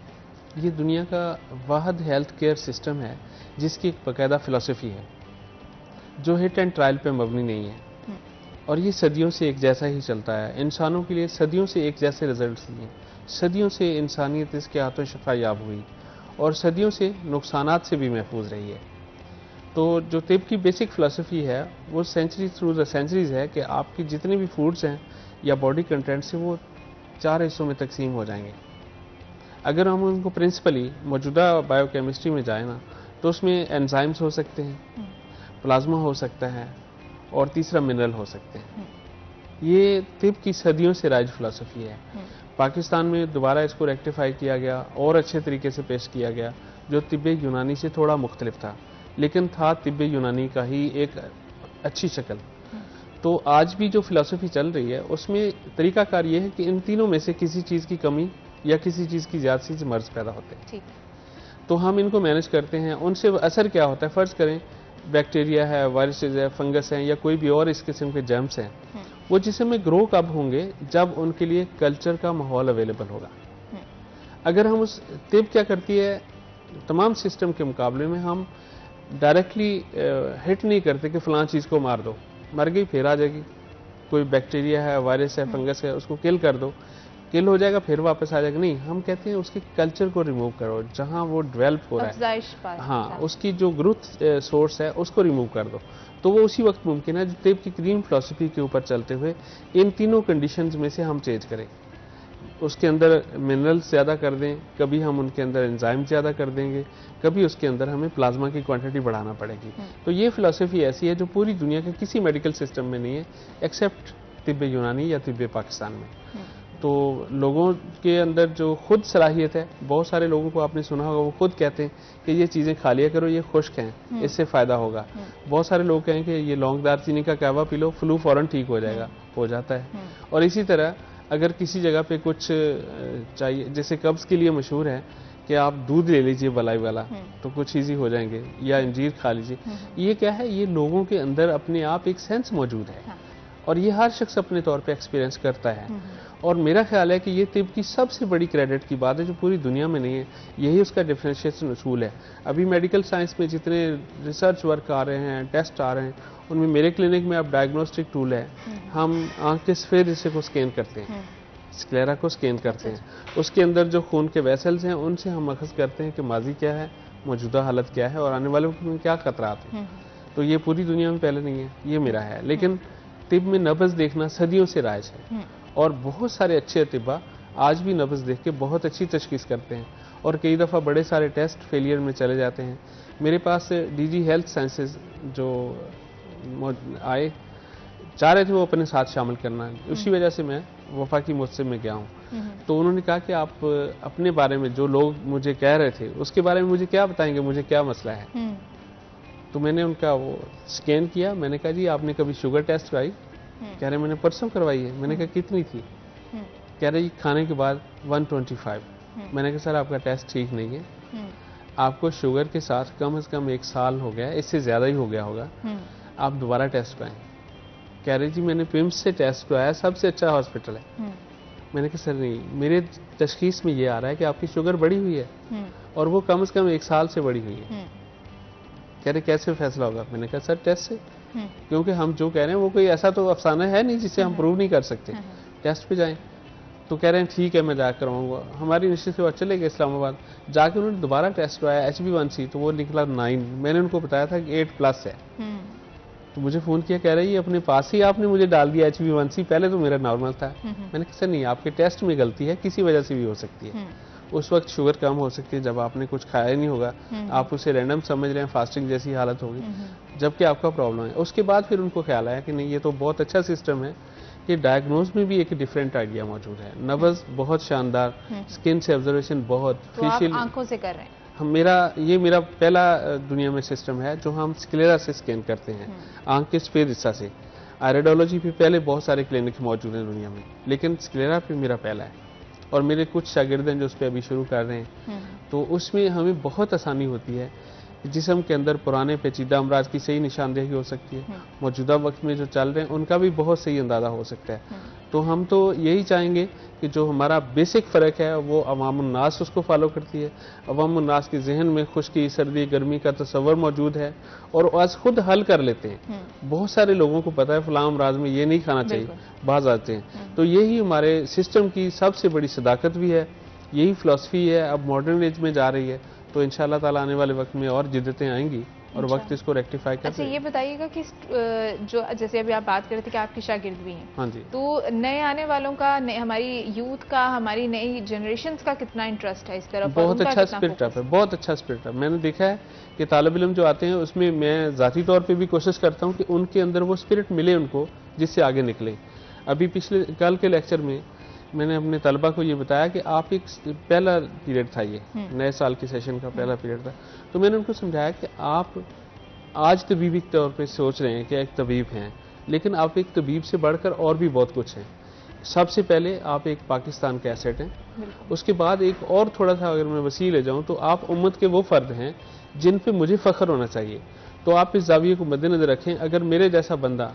ये दुनिया का वाहद हेल्थ केयर सिस्टम है जिसकी एक बाकायदा फ़िलासफ़ी है जो हिट एंड ट्रायल पे मबनी नहीं है, और ये सदियों से एक जैसा ही चलता है। इंसानों के लिए सदियों से एक जैसे रिजल्ट्स दिए, सदियों से इंसानियत इसके हाथों शफा याब हुई और सदियों से नुकसानात से भी महफूज रही है। तो जो तिब की बेसिक फ़िलासफ़ी है वो सेंचुरी थ्रू द सेंचुरीज़ है कि आपकी जितने भी फूड्स हैं या बॉडी कंटेंट्स हैं वो 4 हिस्सों में तकसीम हो जाएंगे। अगर हम उनको प्रिंसिपली मौजूदा बायोकेमिस्ट्री में जाए ना, तो उसमें एंजाइम्स हो सकते हैं, प्लाज्मा हो सकता है, और तीसरा मिनरल हो सकते हैं। ये तिब की सदियों से राइज फ़िलासफ़ी है। पाकिस्तान में दोबारा इसको रेक्टिफाई किया गया और अच्छे तरीके से पेश किया गया, जो तिब्बे यूनानी से थोड़ा मुख्तलिफ था, लेकिन था तिब्बे यूनानी का ही एक अच्छी शक्ल। तो आज भी जो फ़िलासफ़ी चल रही है उसमें तरीकाकार ये है कि इन तीनों में से किसी चीज़ की कमी या किसी चीज़ की ज़्यादती से मर्ज पैदा होते हैं। तो हम इनको मैनेज करते हैं। उनसे असर क्या होता है, फ़र्ज़ करें बैक्टीरिया है, वायरसेस है, फंगस हैं, या कोई भी और इस किस्म के जर्म्स हैं, वो जिसम में ग्रो कब होंगे, जब उनके लिए कल्चर का माहौल अवेलेबल होगा। अगर हम उस तिब क्या करती है, तमाम सिस्टम के मुकाबले में हम डायरेक्टली हिट नहीं करते कि फ़लाँ चीज़ को मार दो, मर गई फिर आ जाएगी। कोई बैक्टीरिया है, वायरस है, फंगस है, उसको किल कर दो, किल हो जाएगा फिर वापस आ जाएगा। नहीं, हम कहते हैं उसके कल्चर को रिमूव करो, जहां वो डेवलप हो रहा है, हाँ, उसकी जो ग्रोथ सोर्स है उसको रिमूव कर दो। तो वो उसी वक्त मुमकिन है जो तिब की ग्रीन फिलॉसफी के ऊपर चलते हुए इन तीनों कंडीशंस में से हम चेंज करें। उसके अंदर मिनरल्स ज़्यादा कर दें, कभी हम उनके अंदर एंजाइम ज़्यादा कर देंगे, कभी उसके अंदर हमें प्लाज्मा की क्वांटिटी बढ़ाना पड़ेगी। तो ये फिलॉसफी ऐसी है जो पूरी दुनिया के किसी मेडिकल सिस्टम में नहीं है एक्सेप्ट तिब्बे यूनानी या तिब्बे पाकिस्तान में। तो लोगों के अंदर जो खुद सलाहियत है, बहुत सारे लोगों को आपने सुना होगा वो खुद कहते हैं कि ये चीज़ें खा लिया करो, ये खुश्क हैं, इससे फ़ायदा होगा। बहुत सारे लोग कहें कि ये लौंग दालचीनी का कहवा पी लो, फ्लू फ़ौरन ठीक हो जाएगा, हो जाता है। और इसी तरह अगर किसी जगह पे कुछ चाहिए, जैसे कब्ज़ के लिए मशहूर है कि आप दूध ले लीजिए मलाई वाला तो कुछ ईजी हो जाएंगे, या अंजीर खा लीजिए। ये क्या है, ये लोगों के अंदर अपने आप एक सेंस मौजूद है और ये हर शख्स अपने तौर पे एक्सपीरियंस करता है। और मेरा ख्याल है कि ये तिब की सबसे बड़ी क्रेडिट की बात है जो पूरी दुनिया में नहीं है, यही उसका डिफरेंशिएशन उसूल है। अभी मेडिकल साइंस में जितने रिसर्च वर्क आ रहे हैं, टेस्ट आ रहे हैं, उनमें मेरे क्लिनिक में अब डायग्नोस्टिक टूल है। हम आँख के सफ़ेद हिस्से को स्कैन करते हैं, स्क्लेरा को स्कैन करते हैं, उसके अंदर जो खून के वेसल्स हैं उनसे हम अखज़ करते हैं कि माजी क्या है, मौजूदा हालत क्या है और आने वाले वक्त में क्या खतरात हैं। तो ये पूरी दुनिया में पहले नहीं है, ये मेरा है। लेकिन तिब में नब्ज़ देखना सदियों से राज है और बहुत सारे अच्छे अतिबा आज भी नब्ज़ देख के बहुत अच्छी तशखीस करते हैं और कई दफ़ा बड़े सारे टेस्ट फेलियर में चले जाते हैं। मेरे पास डीजी हेल्थ साइंसेज जो आए, चाह रहे थे वो अपने साथ शामिल करना, उसी वजह से मैं वफाकी मुझसे में गया हूँ। तो उन्होंने कहा कि आप अपने बारे में जो लोग मुझे कह रहे थे उसके बारे में मुझे क्या बताएंगे, मुझे क्या मसला है। तो मैंने उनका वो स्कैन किया, मैंने कहा जी आपने कभी शुगर टेस्ट कराई? कह रहे मैंने परसों करवाई है। मैंने कहा कितनी थी? कह रहे जी खाने के बाद 125। मैंने कहा सर आपका टेस्ट ठीक नहीं है, आपको शुगर के साथ कम से कम 1 साल हो गया, इससे ज़्यादा ही हो गया होगा, आप दोबारा टेस्ट कराएं। कह रहे जी मैंने पिम्स से टेस्ट कराया, सबसे अच्छा हॉस्पिटल है। मैंने कहा सर नहीं, मेरे तशखीस में ये आ रहा है कि आपकी शुगर बढ़ी हुई है और वो कम से कम 1 साल से बढ़ी हुई है। कह रहे कैसे फैसला होगा? मैंने कहा सर टेस्ट से, क्योंकि हम जो कह रहे हैं वो कोई ऐसा तो अफसाना है नहीं जिसे हम प्रूव नहीं कर सकते, टेस्ट पे जाएं। तो कह रहे हैं ठीक है मैं जाकर आऊँगा। हमारी निश्चित से चले गए इस्लामाबाद, जाके उन्होंने दोबारा टेस्ट कराया HbA1c, तो वो निकला 9। मैंने उनको बताया था कि 8+ है। तो मुझे फ़ोन किया, कह रही है अपने पास ही आपने मुझे डाल दिया HbA1c, पहले तो मेरा नॉर्मल था। मैंने कहा सर नहीं, आपके टेस्ट में गलती है, किसी वजह से भी हो सकती है। उस वक्त शुगर कम हो सकती है जब आपने कुछ खाया ही नहीं होगा, आप उसे रैंडम समझ रहे हैं, फास्टिंग जैसी हालत होगी, जबकि आपका प्रॉब्लम है। उसके बाद फिर उनको ख्याल आया कि नहीं ये तो बहुत अच्छा सिस्टम है कि डायग्नोज में भी एक डिफरेंट आइडिया मौजूद है। नब्ज़ बहुत शानदार, स्किन से ऑब्जर्वेशन बहुत, तो आप आंखों से कर रहे हैं? ये मेरा पहला दुनिया में सिस्टम है जो हम स्क्लेरा से स्कैन करते हैं, आंख के सफेद हिस्सा से। आयरेडोलॉजी पे पहले बहुत सारे क्लिनिक मौजूद हैं दुनिया में, लेकिन स्क्लेरा पे मेरा पहला है और मेरे कुछ शागिर्द हैं जो उस पर अभी शुरू कर रहे हैं। तो उसमें हमें बहुत आसानी होती है, जिस्म के अंदर पुराने पेचीदा अमराज की सही निशानदेही हो सकती है, मौजूदा वक्त में जो चल रहे हैं उनका भी बहुत सही अंदाज़ा हो सकता है। तो हम तो यही चाहेंगे कि जो हमारा बेसिक फ़र्क है वो अवामुन्नास उसको फॉलो करती है। अवामुन्नास के जहन में खुश्की, सर्दी, गर्मी का तस्वर मौजूद है और आज खुद हल कर लेते हैं। बहुत सारे लोगों को पता है फलां अमराज में ये नहीं खाना चाहिए, बाज आते हैं। तो यही हमारे सिस्टम की सबसे बड़ी सदाकत भी है, यही फ़िलासफ़ी है, अब मॉडर्न एज में जा रही है। तो इंशाअल्लाह ताला आने वाले वक्त में और जिद्दतें आएंगी और वक्त इसको रेक्टिफाई कर। अच्छा ये बताइएगा कि जो जैसे अभी आप बात कर रहे थे कि आपके शागिर्द भी हैं, हाँ जी, तो नए आने वालों का, हमारी यूथ का, हमारी नई जनरेशन का कितना इंटरेस्ट है इस तरफ? बहुत अच्छा स्पिरिट है, बहुत अच्छा स्पिरिट है। मैंने देखा है कि तालिब इल्म जो आते हैं उसमें मैं ज़ाती तौर पर भी कोशिश करता हूँ कि उनके अंदर वो स्पिरिट मिले उनको, जिससे आगे निकले। अभी पिछले कल के लेक्चर में मैंने अपने तलबा को ये बताया कि आप एक पहला पीरियड था, ये नए साल के सेशन का पहला पीरियड था। तो मैंने उनको समझाया कि आप आज तबीबी तौर पे सोच रहे हैं कि एक तबीब हैं, लेकिन आप एक तबीब से बढ़कर और भी बहुत कुछ हैं। सबसे पहले आप एक पाकिस्तान के एसेट हैं, उसके बाद एक और थोड़ा सा अगर मैं वसी ले जाऊँ तो आप उम्मत के वो फ़र्द हैं जिन पे मुझे फ़ख्र होना चाहिए। तो आप इस जाविये को मद्देनज़र रखें। अगर मेरे जैसा बंदा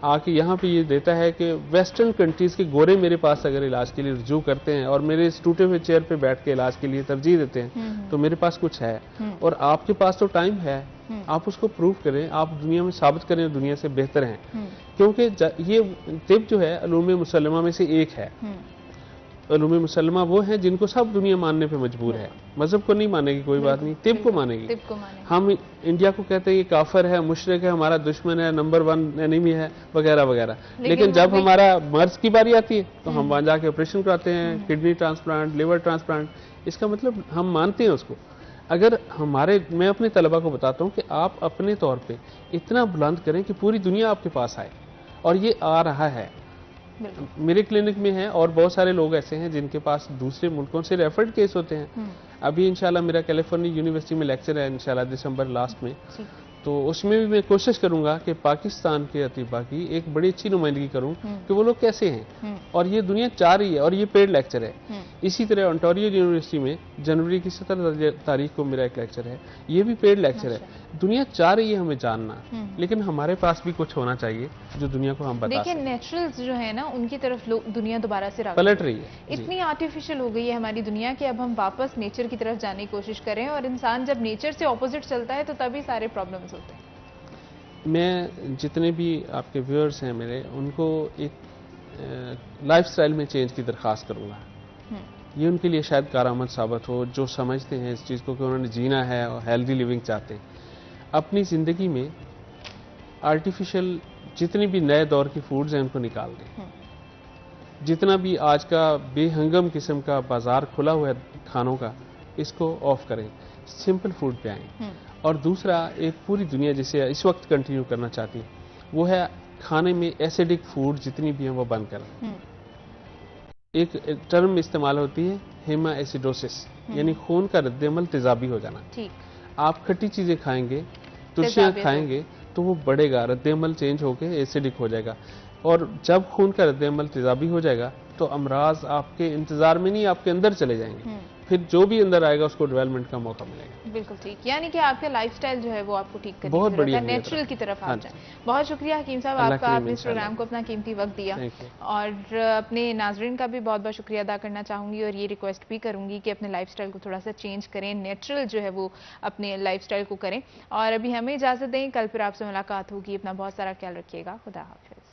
आके यहाँ पे ये देता है कि वेस्टर्न कंट्रीज़ के गोरे मेरे पास अगर इलाज के लिए रुजू करते हैं और मेरे इस टूटे हुए चेयर पे बैठ के इलाज के लिए तरजीह देते हैं, तो मेरे पास कुछ है और आपके पास तो टाइम है, आप उसको प्रूव करें, आप दुनिया में साबित करें दुनिया से बेहतर हैं। क्योंकि ये तिब जो है उलूम मुसल्लमा में से एक है। उलूम मुसल्लमा वो हैं जिनको सब दुनिया मानने पे मजबूर है। मजहब को नहीं मानेगी कोई बात नहीं, तिब को मानेगी। हम इंडिया को कहते हैं ये काफिर है, मुशरिक है, हमारा दुश्मन है, नंबर 1 एनिमी है, वगैरह वगैरह। लेकिन जब हमारा मर्ज की बारी आती है तो हम वहाँ जाके ऑपरेशन कराते हैं, किडनी ट्रांसप्लांट, लिवर ट्रांसप्लांट। इसका मतलब हम मानते हैं उसको। अगर मैं अपने तलबा को बताता हूँ कि आप अपने तौर पर इतना बुलंद करें कि पूरी दुनिया आपके पास आए, और ये आ रहा है। मेरे क्लिनिक में है और बहुत सारे लोग ऐसे हैं जिनके पास दूसरे मुल्कों से रेफर्ड केस होते हैं। अभी इंशाल्लाह मेरा कैलिफोर्निया यूनिवर्सिटी में लेक्चर है इंशाल्लाह दिसंबर लास्ट में, तो उसमें भी मैं कोशिश करूंगा कि पाकिस्तान के अतीबा की एक बड़ी अच्छी नुमाइंदगी करूं कि वो लोग कैसे हैं, और ये दुनिया चाह रही है, और ये पेड लेक्चर है। इसी तरह ओंटारियो यूनिवर्सिटी में जनवरी की 17 तारीख को मेरा एक लेक्चर है, ये भी पेड लेक्चर है। दुनिया चाह रही है हमें जानना, लेकिन हमारे पास भी कुछ होना चाहिए जो दुनिया को हम बता सकें। नेचुरल्स जो है ना, उनकी तरफ दुनिया दोबारा से पलट रही है। इतनी आर्टिफिशियल हो गई है हमारी दुनिया कि अब हम वापस नेचर की तरफ जाने की कोशिश करें, और इंसान जब नेचर से ऑपोजिट चलता है तो तभी सारे प्रॉब्लम्स होते हैं। मैं जितने भी आपके व्यूअर्स हैं मेरे, उनको एक लाइफस्टाइल में चेंज की दरख्वास्त करूंगा ये उनके लिए शायद कारआमद साबित हो, जो समझते हैं इस चीज़ को कि उन्होंने जीना है और हेल्दी लिविंग चाहते हैं। अपनी ज़िंदगी में आर्टिफिशियल जितनी भी नए दौर की फूड्स हैं उनको निकाल दें। जितना भी आज का बेहंगम किस्म का बाजार खुला हुआ है खानों का, इसको ऑफ करें, सिंपल फूड पे आएं। और दूसरा, एक पूरी दुनिया जिसे इस वक्त कंटिन्यू करना चाहती है वो है खाने में एसिडिक फूड जितनी भी हैं वो बंद करें। एक टर्म इस्तेमाल होती है हेमा एसिडोसिस, यानी खून का रद्द-ए-अमल तेजाबी हो जाना। आप खट्टी चीजें खाएंगे, तुलसियां खाएंगे तो वो बढ़ेगा, रद्द-ए-अमल चेंज होकर एसिडिक हो जाएगा। और जब खून का रद्द-ए-अमल तेजाबी हो जाएगा तो अमराज आपके इंतजार में नहीं, आपके अंदर चले जाएंगे। फिर जो भी अंदर आएगा उसको डेवलपमेंट का मौका मिलेगा। बिल्कुल ठीक, यानी कि आपका लाइफस्टाइल जो है वो आपको ठीक करने बहुत बढ़िया, नेचुरल की तरफ आ जाए। बहुत शुक्रिया हकीम साहब आपका, आपने इस प्रोग्राम को अपना कीमती वक्त दिया। और अपने नाजरीन का भी बहुत बहुत शुक्रिया अदा करना चाहूंगी और ये रिक्वेस्ट भी करूंगी कि अपने लाइफस्टाइल को थोड़ा सा चेंज करें, नेचुरल जो है वो अपने लाइफस्टाइल को करें। और अभी हमें इजाजत दें, कल फिर आपसे मुलाकात होगी। अपना बहुत सारा ख्याल रखिएगा। खुदा हाफिज।